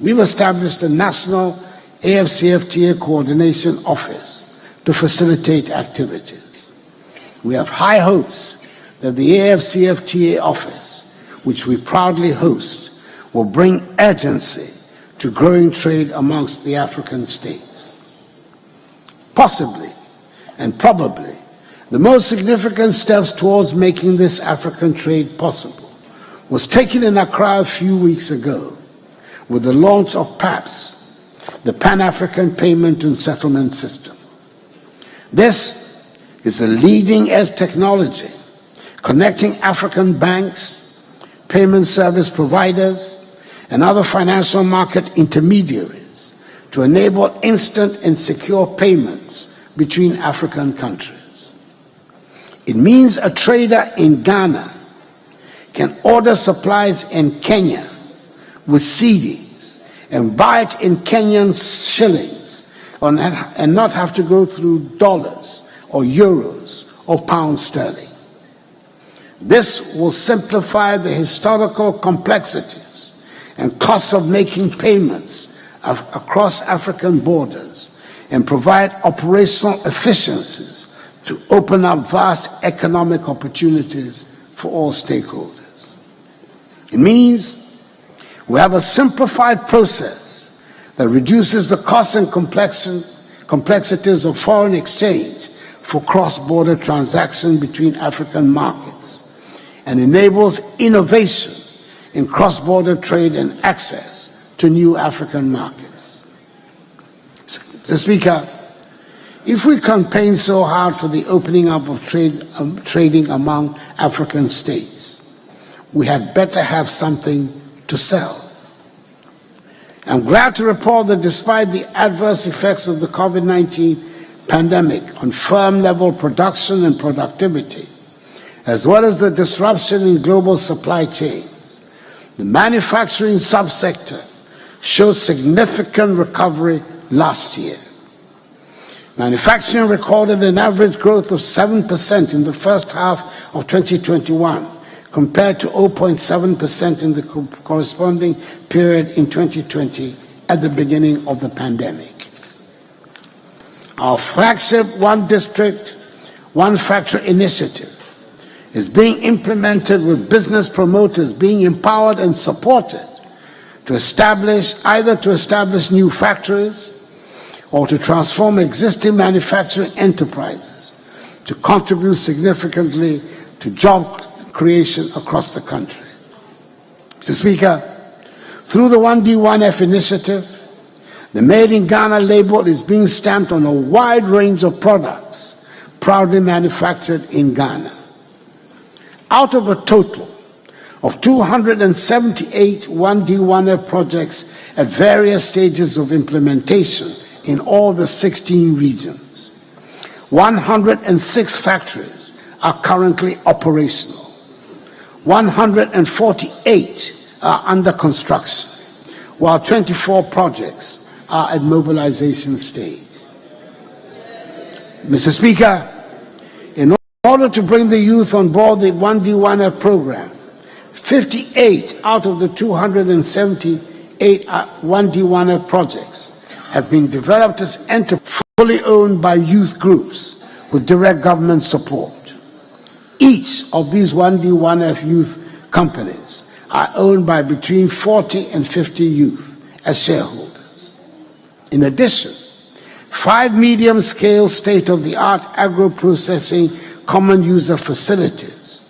we've established a national AFCFTA coordination office to facilitate activities. We have high hopes that the AFCFTA office, which we proudly host, will bring urgency to growing trade amongst the African states. Possibly, and probably, the most significant steps towards making this African trade possible was taken in Accra a few weeks ago with the launch of PAPS, the Pan-African Payment and Settlement System. This is a leading-edge technology connecting African banks, payment service providers, and other financial market intermediaries to enable instant and secure payments between African countries. It means a trader in Ghana can order supplies in Kenya with cedis and buy it in Kenyan shillings and not have to go through dollars or euros or pounds sterling. This will simplify the historical complexities and costs of making payments across African borders and provide operational efficiencies to open up vast economic opportunities for all stakeholders. It means we have a simplified process that reduces the costs and complexities of foreign exchange for cross-border transactions between African markets and enables innovation in cross-border trade and access to new African markets. Mr. Speaker, if we campaign so hard for the opening up of trading among African states, we had better have something to sell. I'm glad to report that despite the adverse effects of the COVID-19 pandemic on firm-level production and productivity, as well as the disruption in global supply chains, the manufacturing subsector showed significant recovery last year. Manufacturing recorded an average growth of 7% in the first half of 2021, compared to 0.7% in the corresponding period in 2020 at the beginning of the pandemic. Our flagship One District, One Factory initiative is being implemented with business promoters being empowered and supported to establish new factories or to transform existing manufacturing enterprises to contribute significantly to job creation across the country. Mr. Speaker, through the 1D1F initiative, the Made in Ghana label is being stamped on a wide range of products proudly manufactured in Ghana. Out of a total of 278 1D1F projects at various stages of implementation in all the 16 regions, 106 factories are currently operational. 148 are under construction, while 24 projects are at mobilization stage. Mr. Speaker, in order to bring the youth on board the 1D1F program, 58 out of the 278 1D1F projects have been developed as enterprises fully owned by youth groups with direct government support. Each of these 1D1F youth companies are owned by between 40 and 50 youth as shareholders. In addition, 5 medium-scale state-of-the-art agro-processing common user facilities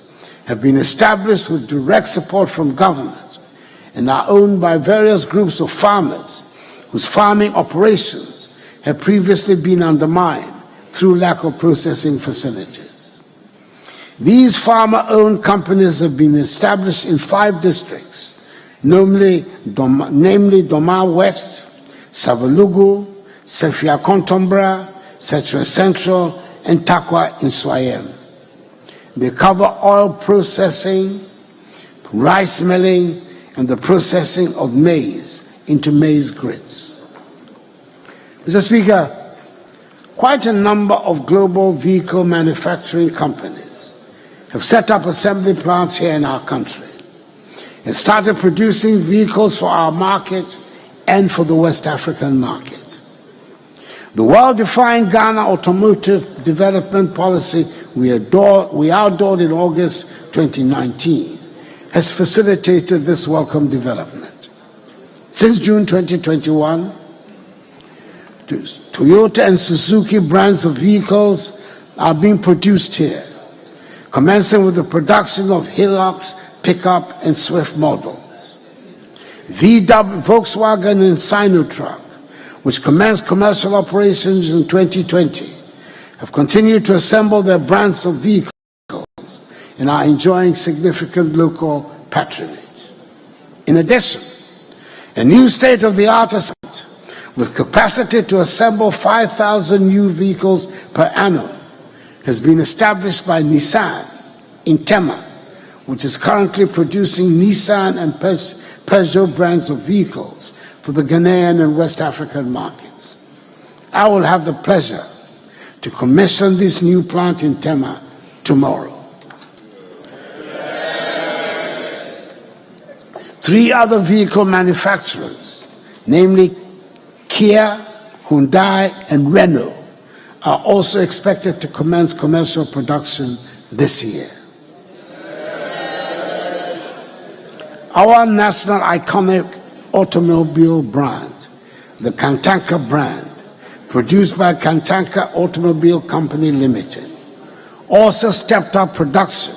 have been established with direct support from government and are owned by various groups of farmers whose farming operations have previously been undermined through lack of processing facilities. These farmer-owned companies have been established in 5 districts, namely Doma West, Savalugu, Sefia Kontombra, Setre Central, and Takwa in Swayem. They cover oil processing, rice milling, and the processing of maize into maize grits. Mr. Speaker, quite a number of global vehicle manufacturing companies have set up assembly plants here in our country and started producing vehicles for our market and for the West African market. The well-defined Ghana automotive development policy we outlawed in August 2019 has facilitated this welcome development. Since June 2021, Toyota and Suzuki brands of vehicles are being produced here, commencing with the production of Hilux, pickup, and Swift models. Volkswagen and Sinotruk, which commenced commercial operations in 2020, have continued to assemble their brands of vehicles and are enjoying significant local patronage. In addition, a new state-of-the-art site with capacity to assemble 5,000 new vehicles per annum has been established by Nissan in Tema, which is currently producing Nissan and Peugeot brands of vehicles for the Ghanaian and West African markets. I will have the pleasure to commission this new plant in Tema tomorrow. 3 other vehicle manufacturers, namely Kia, Hyundai, and Renault, are also expected to commence commercial production this year. Our national iconic automobile brand, the Kantanka brand, produced by Kantanka Automobile Company Limited, also stepped up production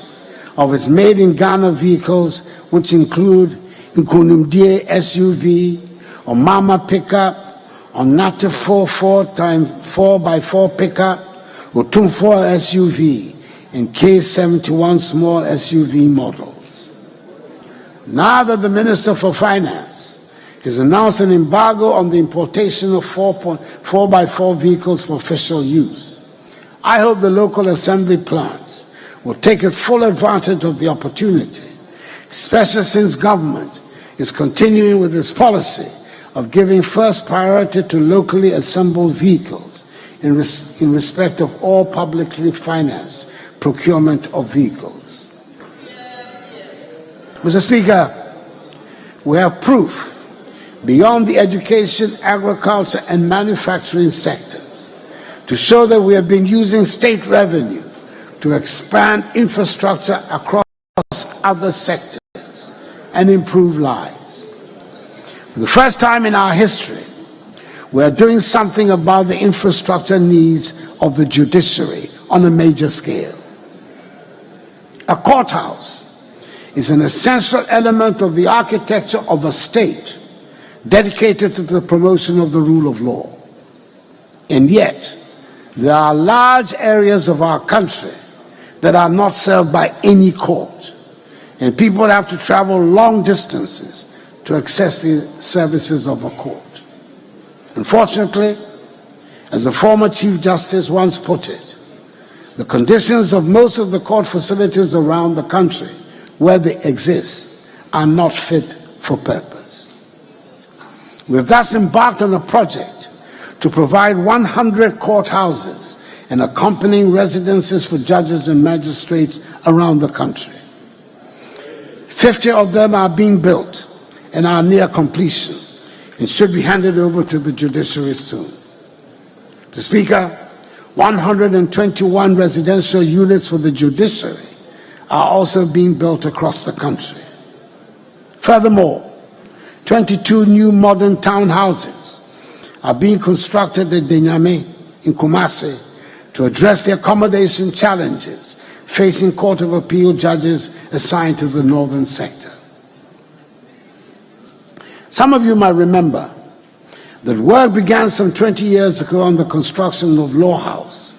of its made-in-Ghana vehicles, which include Nkunimdie SUV, Omama pickup, Onate 4x4 pickup, Otumfor SUV, and K71 small SUV models. Now that the Minister for Finance has announced an embargo on the importation of 4x4 vehicles for official use, I hope the local assembly plants will take full advantage of the opportunity, especially since government is continuing with its policy of giving first priority to locally assembled vehicles in respect of all publicly financed procurement of vehicles. Mr. Speaker, we have proof beyond the education, agriculture, and manufacturing sectors to show that we have been using state revenue to expand infrastructure across other sectors and improve lives. For the first time in our history, we are doing something about the infrastructure needs of the judiciary on a major scale. A courthouse is an essential element of the architecture of a state dedicated to the promotion of the rule of law. And yet, there are large areas of our country that are not served by any court, and people have to travel long distances to access the services of a court. Unfortunately, as the former Chief Justice once put it, the conditions of most of the court facilities around the country where they exist are not fit for purpose. We have thus embarked on a project to provide 100 courthouses and accompanying residences for judges and magistrates around the country. 50 of them are being built and are near completion and should be handed over to the judiciary soon. Mr. Speaker, 121 residential units for the judiciary are also being built across the country. Furthermore, 22 new modern townhouses are being constructed at Denyame in Kumasi to address the accommodation challenges facing Court of Appeal judges assigned to the northern sector. Some of you might remember that work began some 20 years ago on the construction of Law House,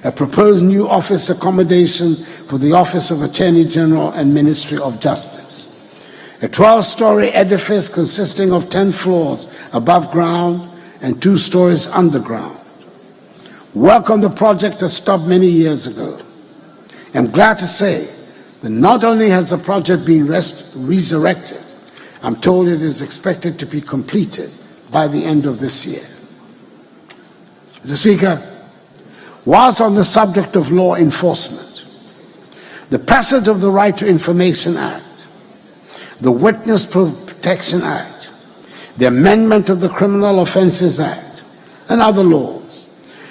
a proposed new office accommodation for the Office of Attorney General and Ministry of Justice. A 12-story edifice consisting of 10 floors above ground and 2 stories underground. Work on the project has stopped many years ago. I'm glad to say that not only has the project been resurrected, I'm told it is expected to be completed by the end of this year. Mr. Speaker, whilst on the subject of law enforcement, the passage of the Right to Information Act, the Witness Protection Act, the amendment of the Criminal Offences Act, and other laws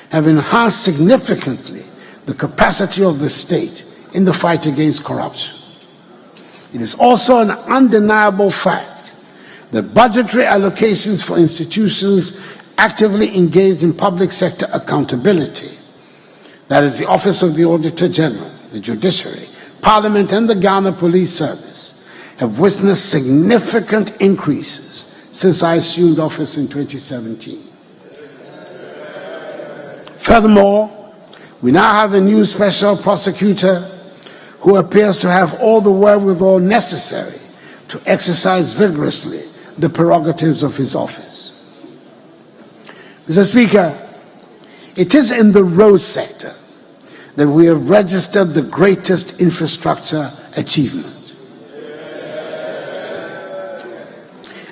have enhanced significantly the capacity of the state in the fight against corruption. It is also an undeniable fact that budgetary allocations for institutions actively engaged in public sector accountability, that is the Office of the Auditor General, the Judiciary, Parliament, and the Ghana Police Service, have witnessed significant increases since I assumed office in 2017. Furthermore, we now have a new special prosecutor who appears to have all the wherewithal necessary to exercise vigorously the prerogatives of his office. Mr. Speaker, it is in the road sector that we have registered the greatest infrastructure achievement.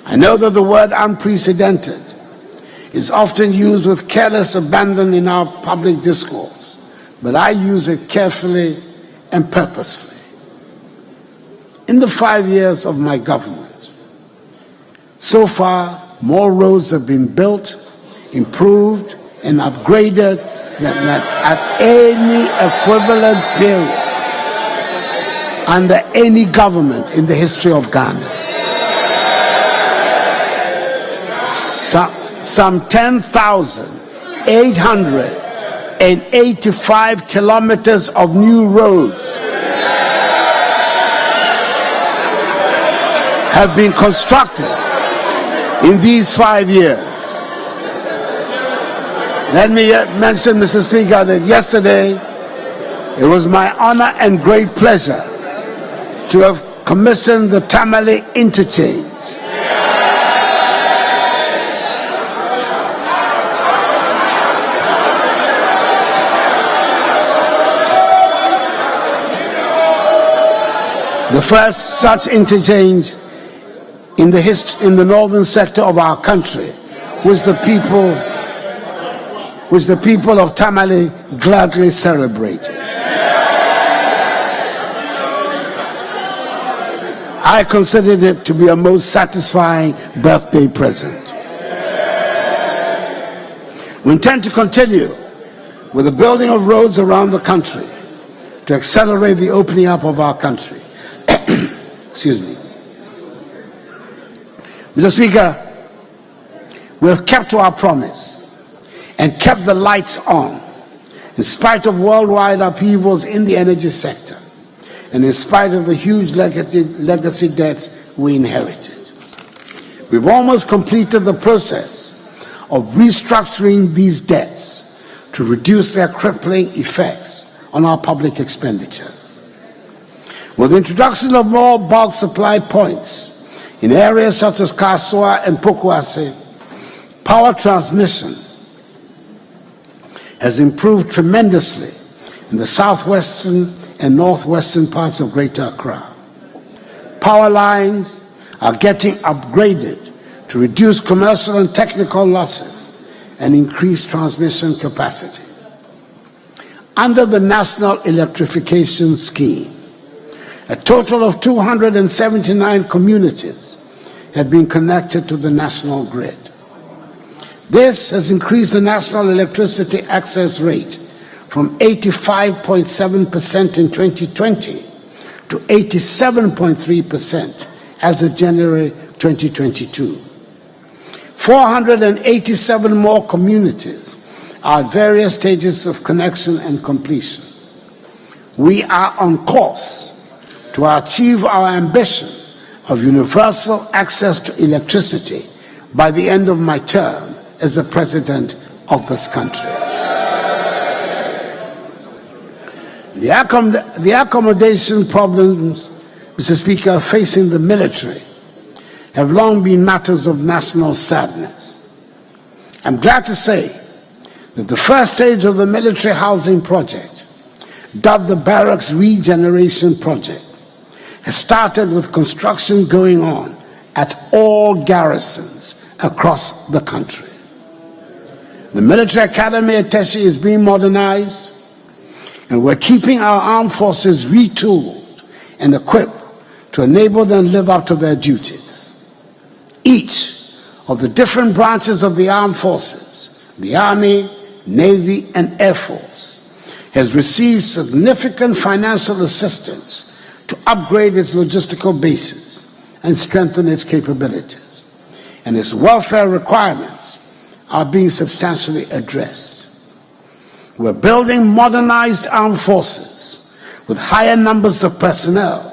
I know that the word unprecedented is often used with careless abandon in our public discourse, but I use it carefully and purposefully. In the 5 years of my government, so far, more roads have been built, improved, and upgraded than at any equivalent period under any government in the history of Ghana. Some 10,885 kilometers of new roads have been constructed in these 5 years. Let me mention, Mr. Speaker, that yesterday it was my honor and great pleasure to have commissioned the Tamale interchange. The first such interchange in the northern sector of our country, which the people of Tamale gladly celebrated. I considered it to be a most satisfying birthday present. We intend to continue with the building of roads around the country to accelerate the opening up of our country. Excuse me. Mr. Speaker, we have kept to our promise and kept the lights on in spite of worldwide upheavals in the energy sector and in spite of the huge legacy debts we inherited. We've almost completed the process of restructuring these debts to reduce their crippling effects on our public expenditure. With the introduction of more bulk supply points in areas such as Kasua and Pokuase, power transmission has improved tremendously in the southwestern and northwestern parts of Greater Accra. Power lines are getting upgraded to reduce commercial and technical losses and increase transmission capacity. Under the National Electrification Scheme, a total of 279 communities have been connected to the national grid. This has increased the national electricity access rate from 85.7% in 2020 to 87.3% as of January 2022. 487 more communities are at various stages of connection and completion. We are on course to achieve our ambition of universal access to electricity by the end of my term as the President of this country. The accommodation problems, Mr. Speaker, facing the military have long been matters of national sadness. I'm glad to say that the first stage of the military housing project, dubbed the Barracks Regeneration Project, has started with construction going on at all garrisons across the country. The military academy at Teshi is being modernized, and we're keeping our armed forces retooled and equipped to enable them to live up to their duties. Each of the different branches of the armed forces, the Army, Navy, and Air Force, has received significant financial assistance to upgrade its logistical bases and strengthen its capabilities, and its welfare requirements are being substantially addressed. We're building modernized armed forces with higher numbers of personnel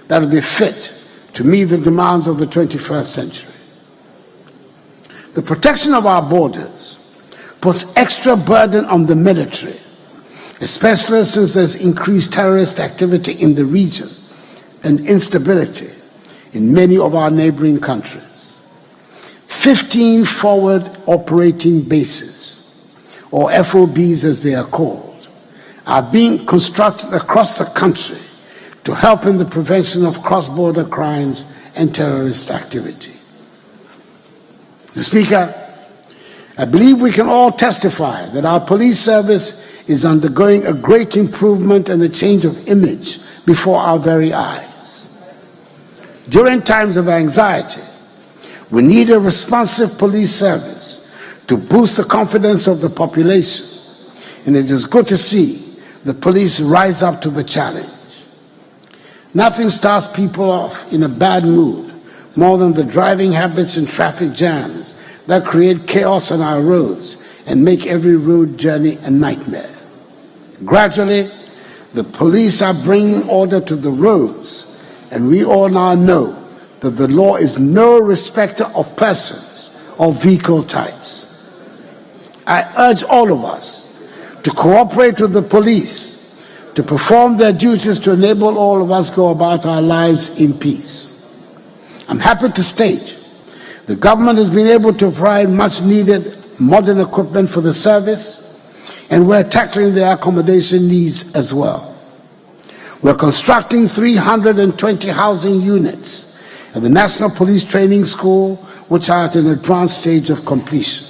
that will be fit to meet the demands of the 21st century. The protection of our borders puts extra burden on the military, especially since there's increased terrorist activity in the region and instability in many of our neighboring countries. 15 forward operating bases, or FOBs as they are called, are being constructed across the country to help in the prevention of cross-border crimes and terrorist activity. Mr. Speaker, I believe we can all testify that our police service is undergoing a great improvement and a change of image before our very eyes. During times of anxiety, we need a responsive police service to boost the confidence of the population, and it is good to see the police rise up to the challenge. Nothing starts people off in a bad mood more than the driving habits and traffic jams that create chaos on our roads and make every road journey a nightmare. Gradually, the police are bringing order to the roads, and we all now know that the law is no respecter of persons or vehicle types. I urge all of us to cooperate with the police to perform their duties to enable all of us go about our lives in peace. I'm happy to state the government has been able to provide much needed modern equipment for the service, and we're tackling their accommodation needs as well. We're constructing 320 housing units at the National Police Training School, which are at an advanced stage of completion.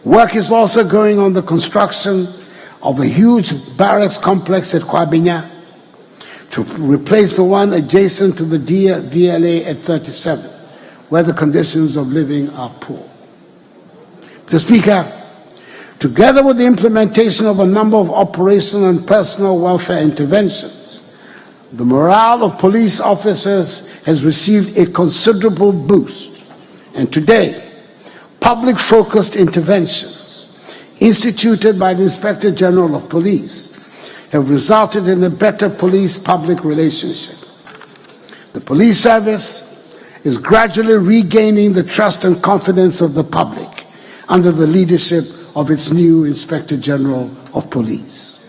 Work is also going on the construction of a huge barracks complex at Kwabinya to replace the one adjacent to the DLA at 37, where the conditions of living are poor. Mr. Speaker, together with the implementation of a number of operational and personal welfare interventions, the morale of police officers has received a considerable boost, and today, public-focused interventions instituted by the Inspector General of Police have resulted in a better police-public relationship. The police service is gradually regaining the trust and confidence of the public under the leadership of its new Inspector General of Police.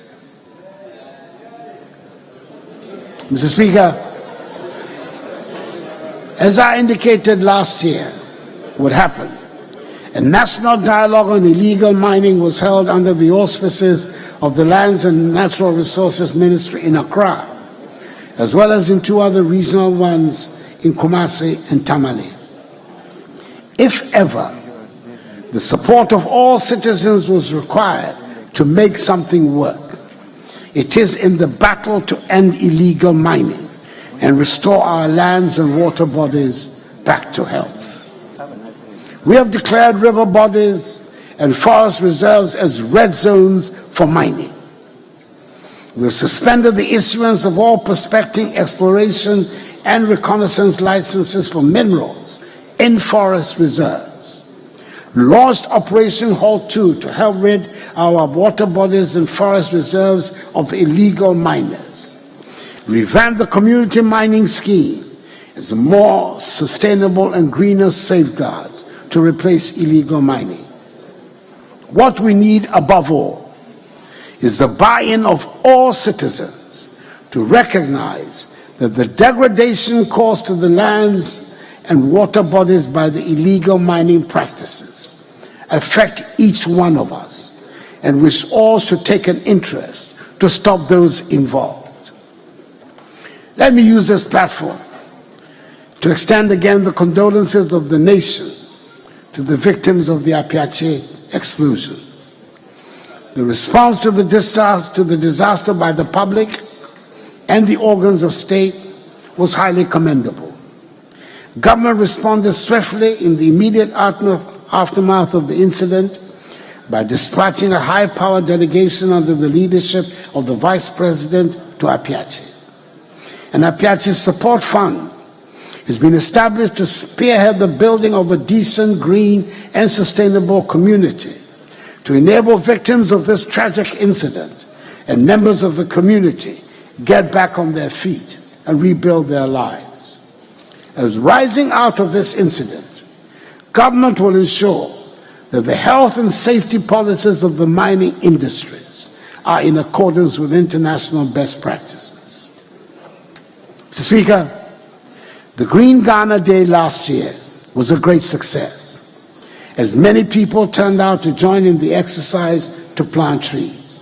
Mr. Speaker, as I indicated last year would happen, a national dialogue on illegal mining was held under the auspices of the Lands and Natural Resources Ministry in Accra, as well as in two other regional ones in Kumasi and Tamale. If ever the support of all citizens was required to make something work, it is in the battle to end illegal mining and restore our lands and water bodies back to health. We have declared river bodies and forest reserves as red zones for mining. We have suspended the issuance of all prospecting, exploration, and reconnaissance licenses for minerals in forest reserves. Launched Operation Halt 2 to help rid our water bodies and forest reserves of illegal miners. Revamped the community mining scheme as a more sustainable and greener safeguards to replace illegal mining. What we need above all is the buy-in of all citizens to recognize that the degradation caused to the lands and water bodies by the illegal mining practices affect each one of us, and which all should take an interest to stop those involved. Let me use this platform to extend again the condolences of the nation to the victims of the Apiache explosion. The response to the disaster by the public and the organs of state was highly commendable. Government responded swiftly in the immediate aftermath of the incident by dispatching a high-powered delegation under the leadership of the Vice President to Apiachi. An Apiachi Support Fund has been established to spearhead the building of a decent, green, and sustainable community to enable victims of this tragic incident and members of the community get back on their feet and rebuild their lives. As rising out of this incident, government will ensure that the health and safety policies of the mining industries are in accordance with international best practices. Mr. Speaker, the Green Ghana Day last year was a great success, as many people turned out to join in the exercise to plant trees.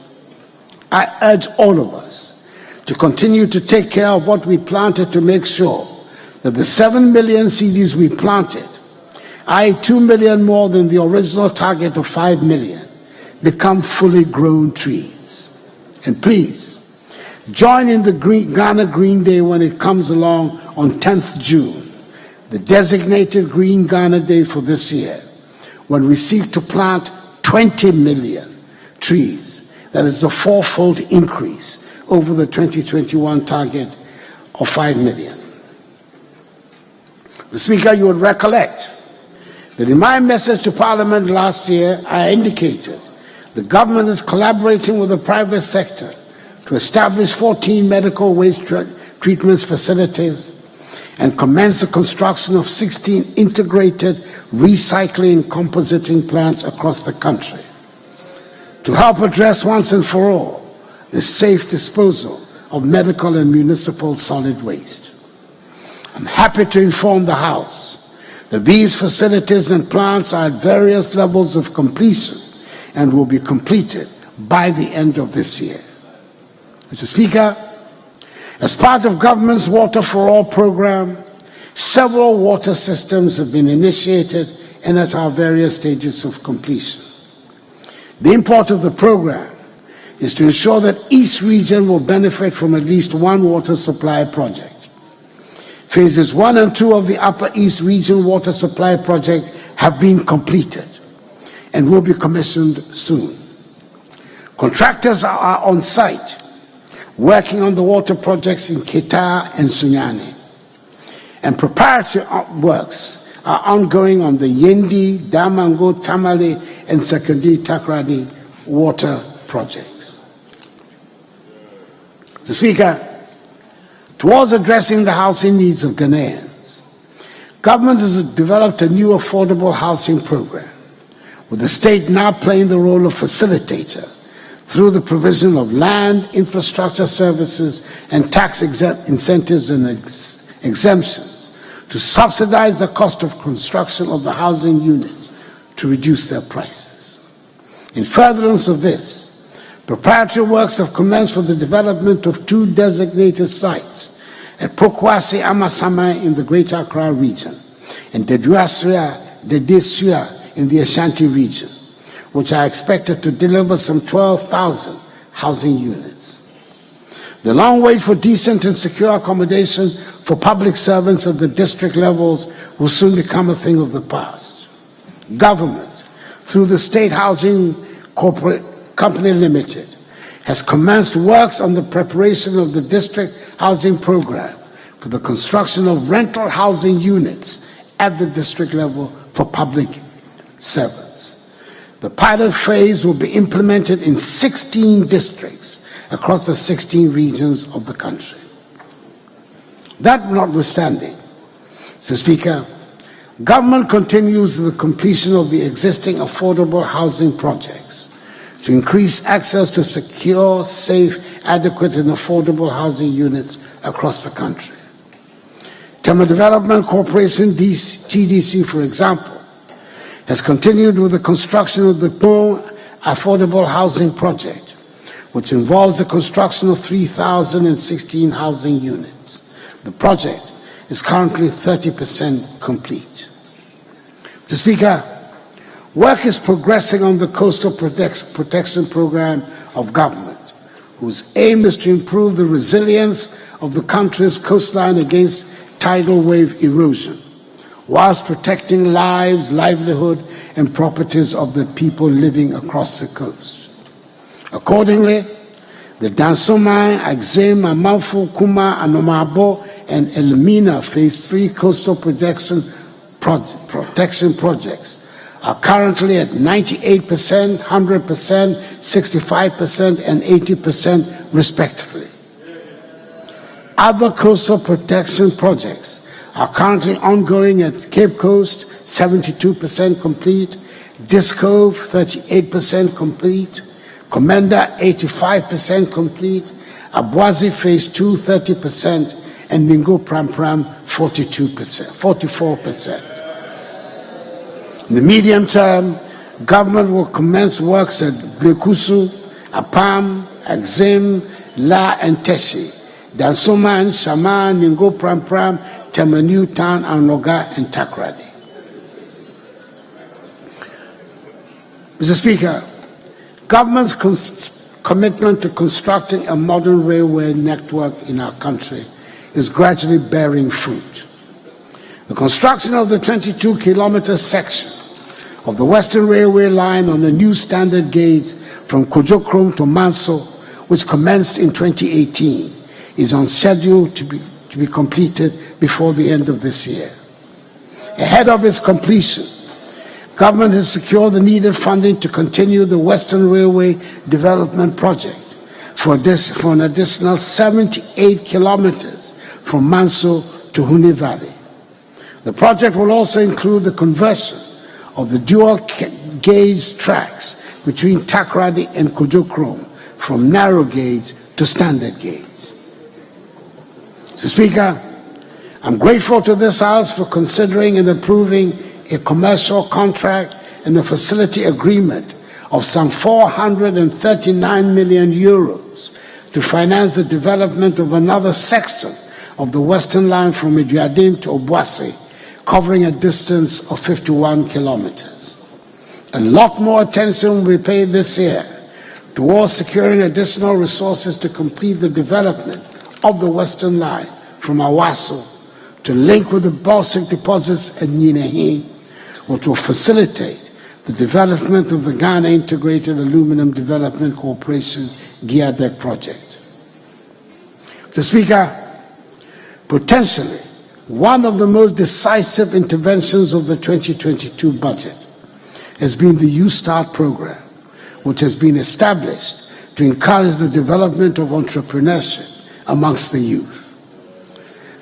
I urge all of us to continue to take care of what we planted to make sure that the 7 million seedlings we planted, i.e. 2 million more than the original target of 5 million, become fully grown trees. And please, join in the Ghana Green Day when it comes along on 10th June, the designated Green Ghana Day for this year, when we seek to plant 20 million trees. That is a fourfold increase over the 2021 target of 5 million. The Speaker, you would recollect that in my message to Parliament last year, I indicated the government is collaborating with the private sector to establish 14 medical waste treatment facilities and commence the construction of 16 integrated recycling and compositing plants across the country to help address once and for all the safe disposal of medical and municipal solid waste. I'm happy to inform the House that these facilities and plants are at various levels of completion and will be completed by the end of this year. Mr. Speaker, as part of government's Water for All program, several water systems have been initiated and at our various stages of completion. The import of the program is to ensure that each region will benefit from at least one water supply project. Phases 1 and 2 of the Upper East Region Water Supply Project have been completed and will be commissioned soon. Contractors are on site working on the water projects in Keta and Sunyani, and preparatory works are ongoing on the Yendi, Damango, Tamale, and Sekandi Takradi water projects. Mr. Speaker, towards addressing the housing needs of Ghanaians, government has developed a new affordable housing program, with the state now playing the role of facilitator through the provision of land, infrastructure services, and tax incentives and exemptions to subsidize the cost of construction of the housing units to reduce their prices. In furtherance of this, preparatory works have commenced for the development of 2 designated sites at Pokwasi Amasama in the Greater Accra region and Dedesua in the Ashanti region, which are expected to deliver some 12,000 housing units. The long wait for decent and secure accommodation for public servants at the district levels will soon become a thing of the past. Government, through the State Housing Company Limited, has commenced works on the preparation of the district housing program for the construction of rental housing units at the district level for public servants. The pilot phase will be implemented in 16 districts across the 16 regions of the country. That notwithstanding, Mr. Speaker, government continues the completion of the existing affordable housing projects to increase access to secure, safe, adequate, and affordable housing units across the country. Tema Development Corporation, TDC, for example, has continued with the construction of the Pong Affordable Housing Project, which involves the construction of 3,016 housing units. The project is currently 30% complete. Mr. Speaker, work is progressing on the Coastal Protection Program of government, whose aim is to improve the resilience of the country's coastline against tidal wave erosion whilst protecting lives, livelihood, and properties of the people living across the coast. Accordingly, the Dansoman, Axim, Amalfo, Kuma, Anomabo, and Elmina Phase 3 coastal protection projects are currently at 98%, 100%, 65%, and 80% respectively. Other coastal protection projects are currently ongoing at Cape Coast, 72% complete, Discove, 38% complete, Commander, 85% complete, Abwazi Phase 2, 30%, and Ningo Pram Pram, 44%. In the medium term, government will commence works at Blekusu, Apam, Axim, La, and Teshi, Dansoman, Shaman, Ningo Pram Pram, Temanu Town, Anoga, and Takrady. Mr. Speaker, government's commitment to constructing a modern railway network in our country is gradually bearing fruit. The construction of the 22-kilometer section of the Western Railway line on the new standard gauge from Kojokrom to Manso, which commenced in 2018, is on schedule to be completed before the end of this year. Ahead of its completion, government has secured the needed funding to continue the Western Railway Development Project for an additional 78 kilometers from Manso to Huni Valley. The project will also include the conversion of the dual-gauge tracks between Takrady and Kojokrom from narrow gauge to standard gauge. Mr. Speaker, I'm grateful to this House for considering and approving a commercial contract and a facility agreement of some 439 million euros to finance the development of another section of the Western Line from Idiadim to Obuasi, covering a distance of 51 kilometers. A lot more attention will be paid this year towards securing additional resources to complete the development of the Western Line from Awaso to link with the bauxite deposits at Ninehi, which will facilitate the development of the Ghana Integrated Aluminum Development Corporation GIADEC project. Mr. Speaker, potentially one of the most decisive interventions of the 2022 budget has been the Youth Start program, which has been established to encourage the development of entrepreneurship amongst the youth.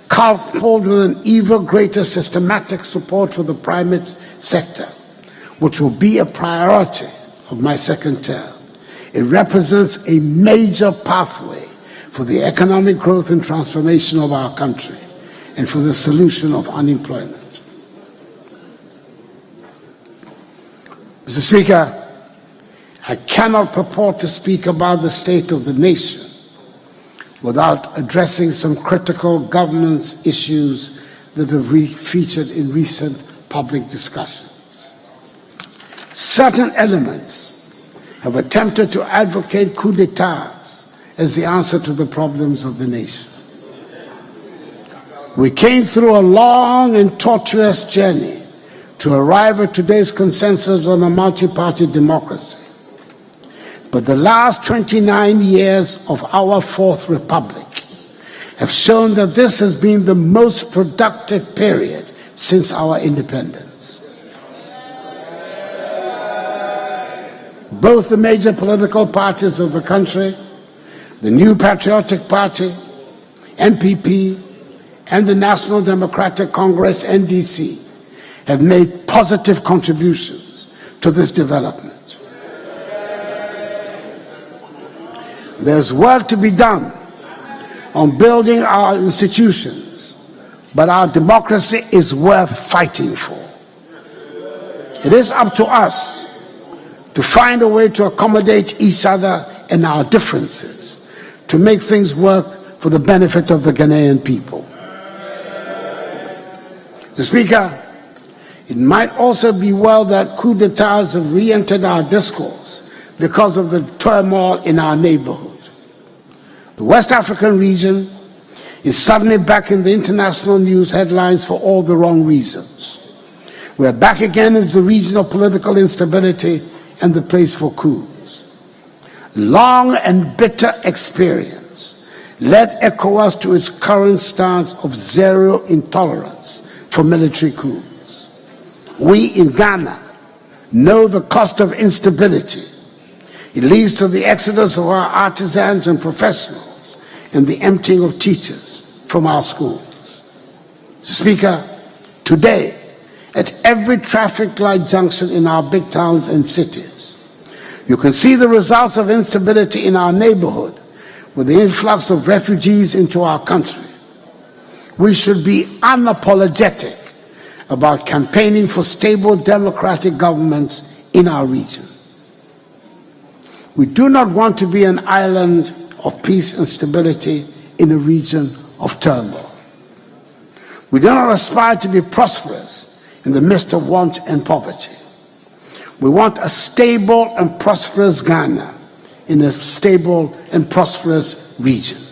Coupled with an even greater systematic support for the private sector, which will be a priority of my second term, it represents a major pathway for the economic growth and transformation of our country and for the solution of unemployment. Mr. Speaker, I cannot purport to speak about the state of the nation without addressing some critical governance issues that have featured in recent public discussions. Certain elements have attempted to advocate coups d'etats as the answer to the problems of the nation. We came through a long and tortuous journey to arrive at today's consensus on a multi-party democracy. But the last 29 years of our Fourth Republic have shown that this has been the most productive period since our independence. Both the major political parties of the country, the New Patriotic Party, NPP, and the National Democratic Congress, NDC, have made positive contributions to this development. There's work to be done on building our institutions, but our democracy is worth fighting for. It is up to us to find a way to accommodate each other and our differences to make things work for the benefit of the Ghanaian people. Mr. Speaker, it might also be well that coups d'etats have re-entered our discourse because of the turmoil in our neighborhood. The West African region is suddenly back in the international news headlines for all the wrong reasons. We're back again as the region of political instability and the place for coups. Long and bitter experience led ECOWAS to its current stance of zero intolerance for military coups. We in Ghana know the cost of instability. It leads to the exodus of our artisans and professionals and the emptying of teachers from our schools. Speaker, today, at every traffic light junction in our big towns and cities, you can see the results of instability in our neighborhood with the influx of refugees into our country. We should be unapologetic about campaigning for stable democratic governments in our region. We do not want to be an island of peace and stability in a region of turmoil. We do not aspire to be prosperous in the midst of want and poverty. We want a stable and prosperous Ghana in a stable and prosperous region.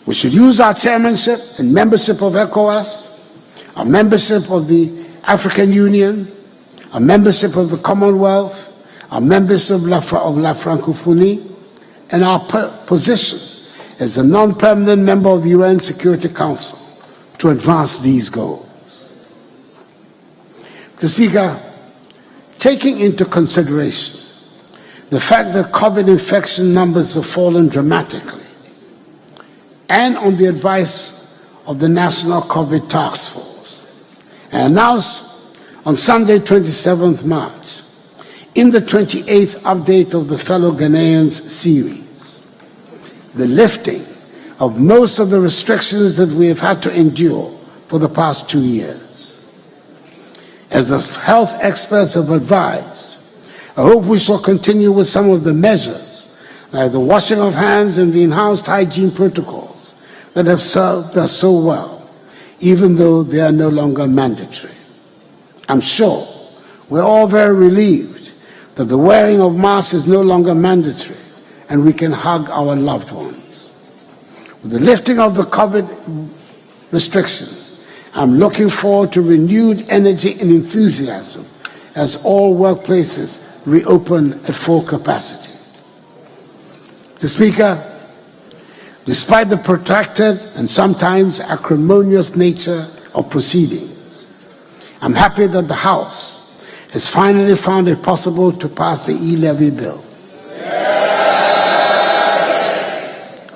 We should use our chairmanship and membership of ECOWAS, our membership of the African Union, our membership of the Commonwealth, our membership of La Francophonie, and our position as a non-permanent member of the UN Security Council to advance these goals. Mr. Speaker, taking into consideration the fact that COVID infection numbers have fallen dramatically, and on the advice of the National COVID Task Force, I announced on Sunday, 27th March, in the 28th update of the Fellow Ghanaians series, the lifting of most of the restrictions that we have had to endure for the past 2 years. As the health experts have advised, I hope we shall continue with some of the measures, like the washing of hands and the enhanced hygiene protocols that have served us so well, even though they are no longer mandatory. I'm sure we're all very relieved that the wearing of masks is no longer mandatory and we can hug our loved ones. With the lifting of the COVID restrictions, I'm looking forward to renewed energy and enthusiasm as all workplaces reopen at full capacity. Mr. Speaker, despite the protracted and sometimes acrimonious nature of proceedings, I'm happy that the House has finally found it possible to pass the e-levy bill.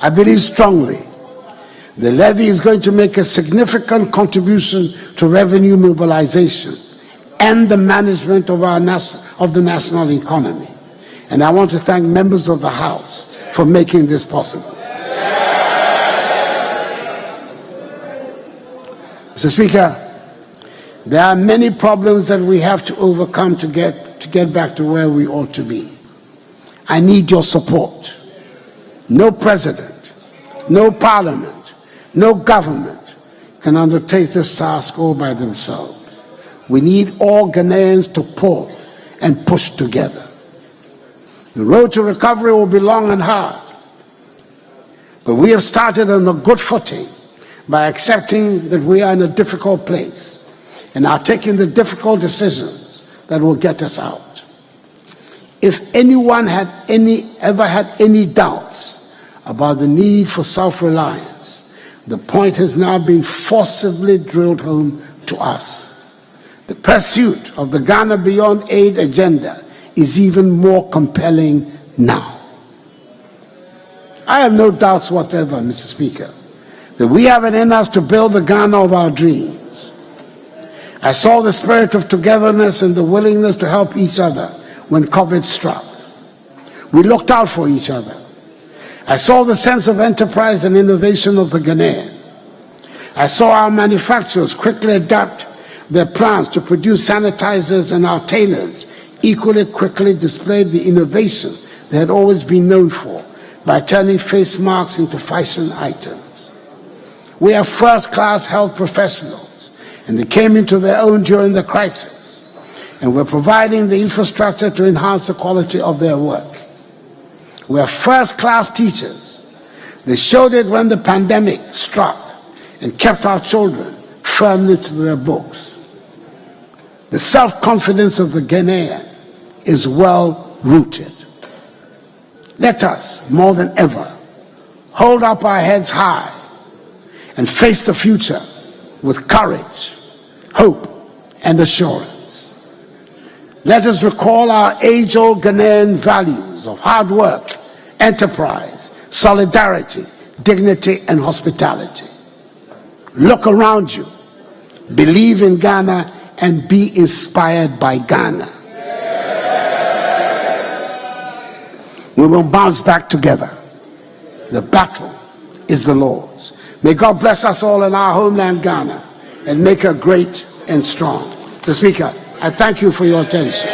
I believe strongly the levy is going to make a significant contribution to revenue mobilization and the management of the national economy. And I want to thank members of the House for making this possible. Mr. Speaker, there are many problems that we have to overcome to get back to where we ought to be. I need your support. No president, no parliament, no government can undertake this task all by themselves. We need all Ghanaians to pull and push together. The road to recovery will be long and hard, but we have started on a good footing by accepting that we are in a difficult place and are taking the difficult decisions that will get us out. If anyone had ever had any doubts about the need for self-reliance, the point has now been forcibly drilled home to us. The pursuit of the Ghana Beyond Aid agenda is even more compelling now. I have no doubts whatever, Mr. Speaker, that we have it in us to build the Ghana of our dreams. I saw the spirit of togetherness and the willingness to help each other when COVID struck. We looked out for each other. I saw the sense of enterprise and innovation of the Ghanaian. I saw our manufacturers quickly adapt their plans to produce sanitizers, and our tailors equally quickly displayed the innovation they had always been known for by turning face masks into fashion items. We are first-class health professionals, and they came into their own during the crisis, and we're providing the infrastructure to enhance the quality of their work. We are first-class teachers. They showed it when the pandemic struck and kept our children firmly to their books. The self-confidence of the Ghanaian is well rooted. Let us, more than ever, hold up our heads high and face the future with courage, hope, and assurance. Let us recall our age-old Ghanaian values of hard work, enterprise, solidarity, dignity, and hospitality. Look around you, believe in Ghana, and be inspired by Ghana. We will bounce back together. The battle is the Lord's. May God bless us all in our homeland, Ghana, and make her great and strong. The Speaker, I thank you for your attention.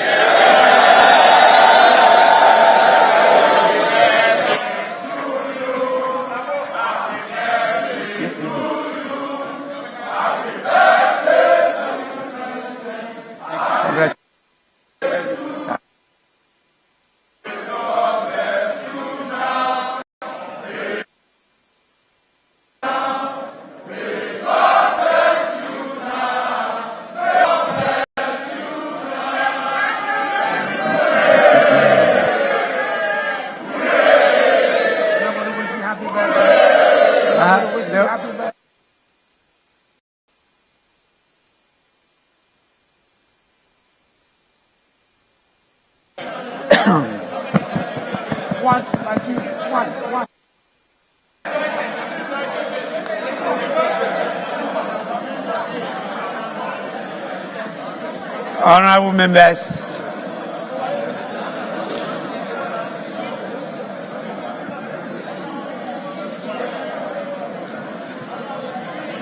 Honorable members,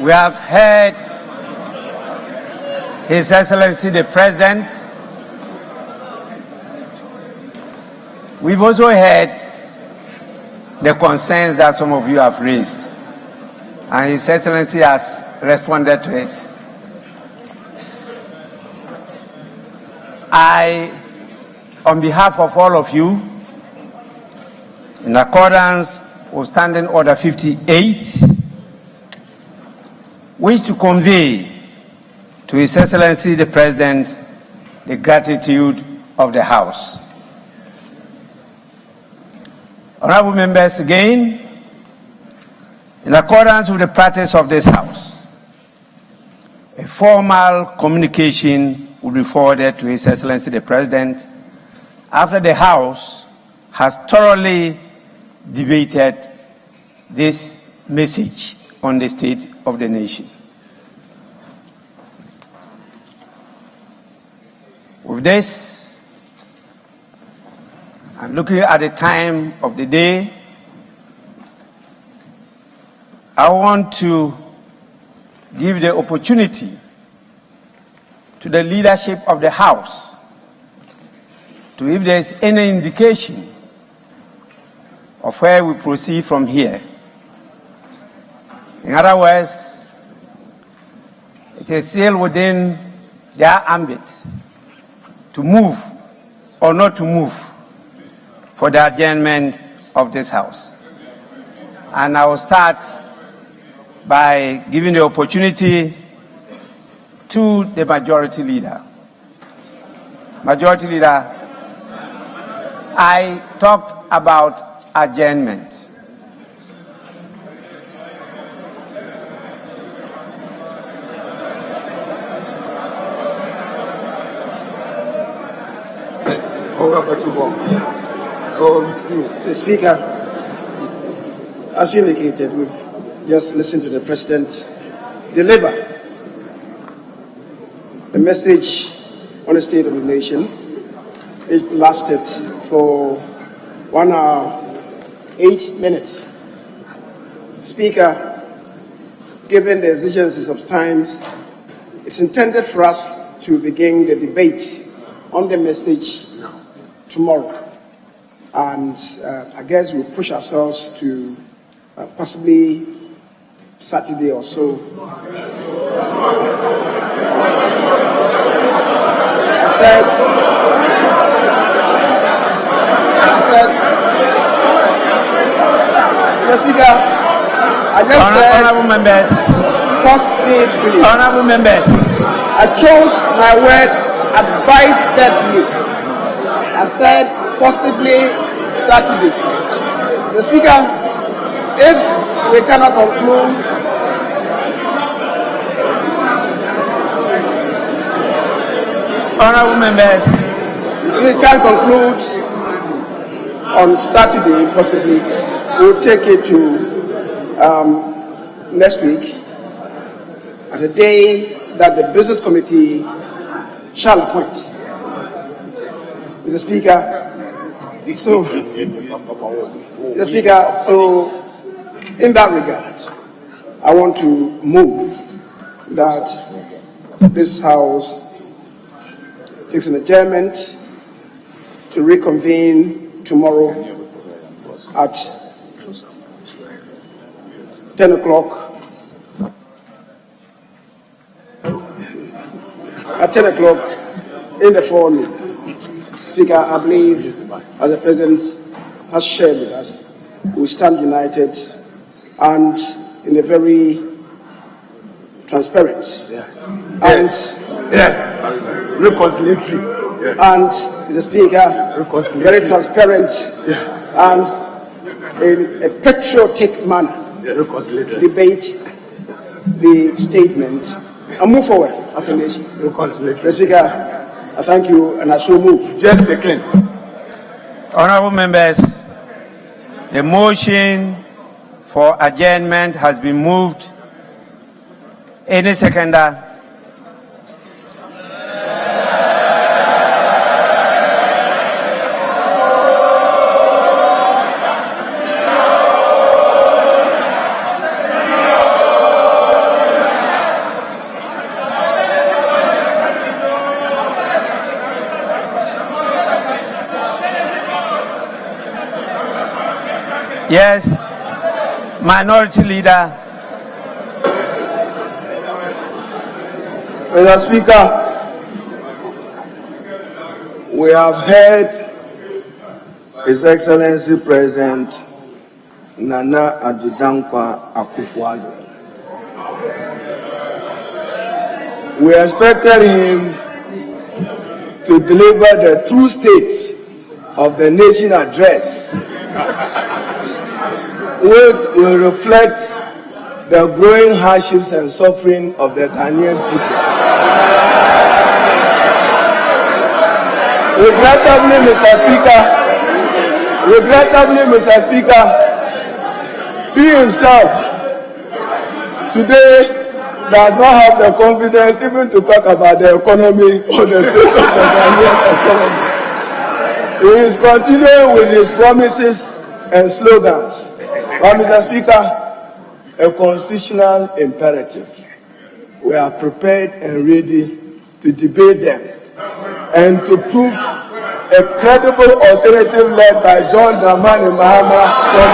we have heard His Excellency the President. We've also heard the concerns that some of you have raised, and His Excellency has responded to it. I, on behalf of all of you, in accordance with Standing Order 58, wish to convey to His Excellency the President the gratitude of the House. Honorable members, again, in accordance with the practice of this House, a formal communication will be forwarded to His Excellency the President after the House has thoroughly debated this message on the state of the nation. With this, and looking at the time of the day, I want to give the opportunity to the leadership of the House to, if there is any indication of where we proceed from here. In other words, it is still within their ambit to move or not to move for the adjournment of this House. And I will start by giving the opportunity to the Majority Leader. Majority Leader, I talked about adjournment. The Speaker, as you indicated, we've just listened to the President deliver the message on the state of the nation. It lasted for 1 hour, 8 minutes. Speaker, given the exigencies of times, it's intended for us to begin the debate on the message tomorrow. And I guess we'll push ourselves to possibly Saturday or so. Speaker, I just said Honorable members. possibly. Honorable members. I chose my words advisedly. I said possibly Saturday. Mr. Speaker, if we cannot conclude Honorable members. if we can conclude on Saturday, possibly, we'll take it to next week at the day that the business committee shall appoint. Mr. Speaker, so in that regard, I want to move that this House takes an adjournment to reconvene tomorrow at 10 o'clock. At 10 o'clock in the forenoon. Speaker, I believe, as the President has shared with us, we stand united and in a very transparent reconciliatory. And the Speaker, very transparent and in a patriotic manner debate the statement and move forward as a nation. Mr. Speaker, I thank you and I so move. Just a second. Honorable members, the motion for adjournment has been moved. Any seconder? Yes, Minority Leader. Mr. Speaker, we have heard His Excellency President Nana Addo Dankwa Akufo-Addo. We expected him to deliver the true state of the nation address, which will reflect the growing hardships and suffering of the Ghanaian people. Regrettably, Mr. Speaker, he himself today does not have the confidence even to talk about the economy or the state of the Ghanaian economy. He is continuing with his promises and slogans. But, Mr. Speaker, a constitutional imperative. We are prepared and ready to debate them and to prove a credible alternative led by John Dramani Mahama from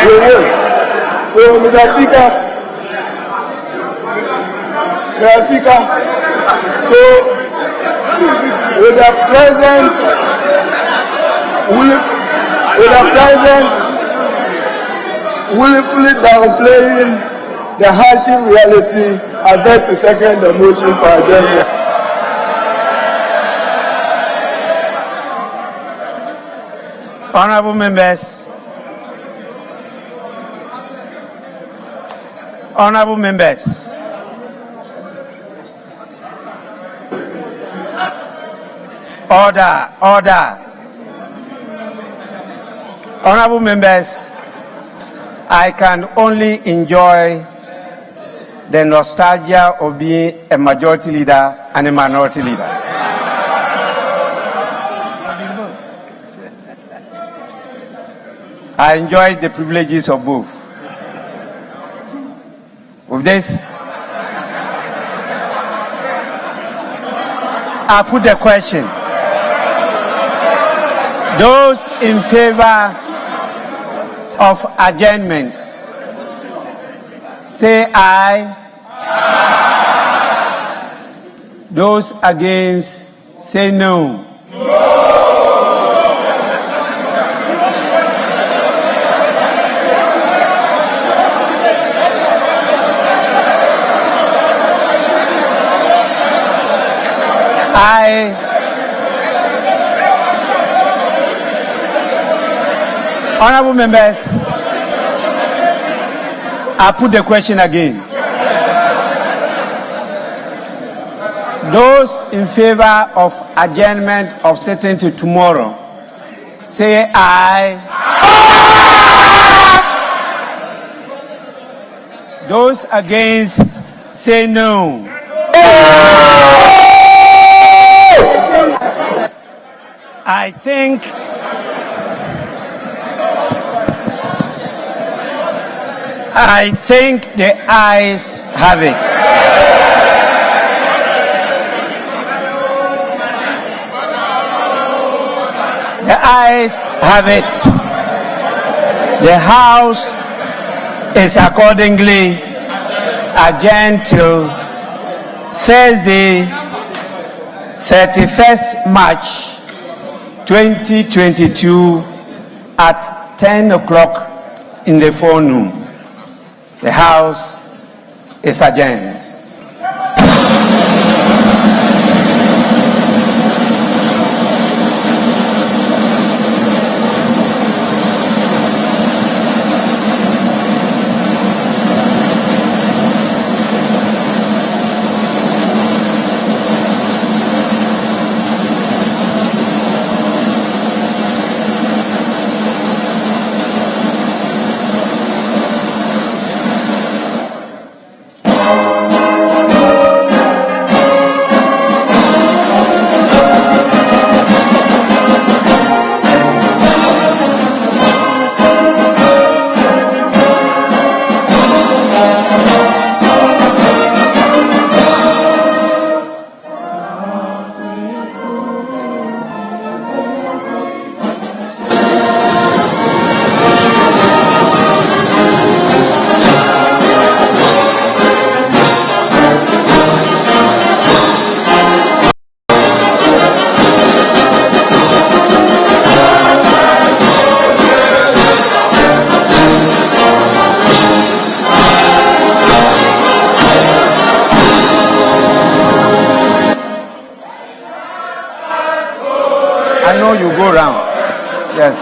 we will. So, Mr. Speaker, so with the present willfully downplaying the hardship reality, I beg to second the motion for adjournment. Honorable members. Honorable members. Order. Honorable members, I can only enjoy the nostalgia of being a majority leader and a minority leader. I enjoy the privileges of both. With this, I put the question. Those in favor of adjournment, say aye. Those against, say no. Honorable members, I put the question again. Those in favor of adjournment of sitting to tomorrow, say aye. Those against, say no. I think the ayes have it. The ayes have it. The House is accordingly adjourned till Thursday, 31st March 2022 at 10 o'clock in the forenoon. The House is adjourned. I know you go round. Yes,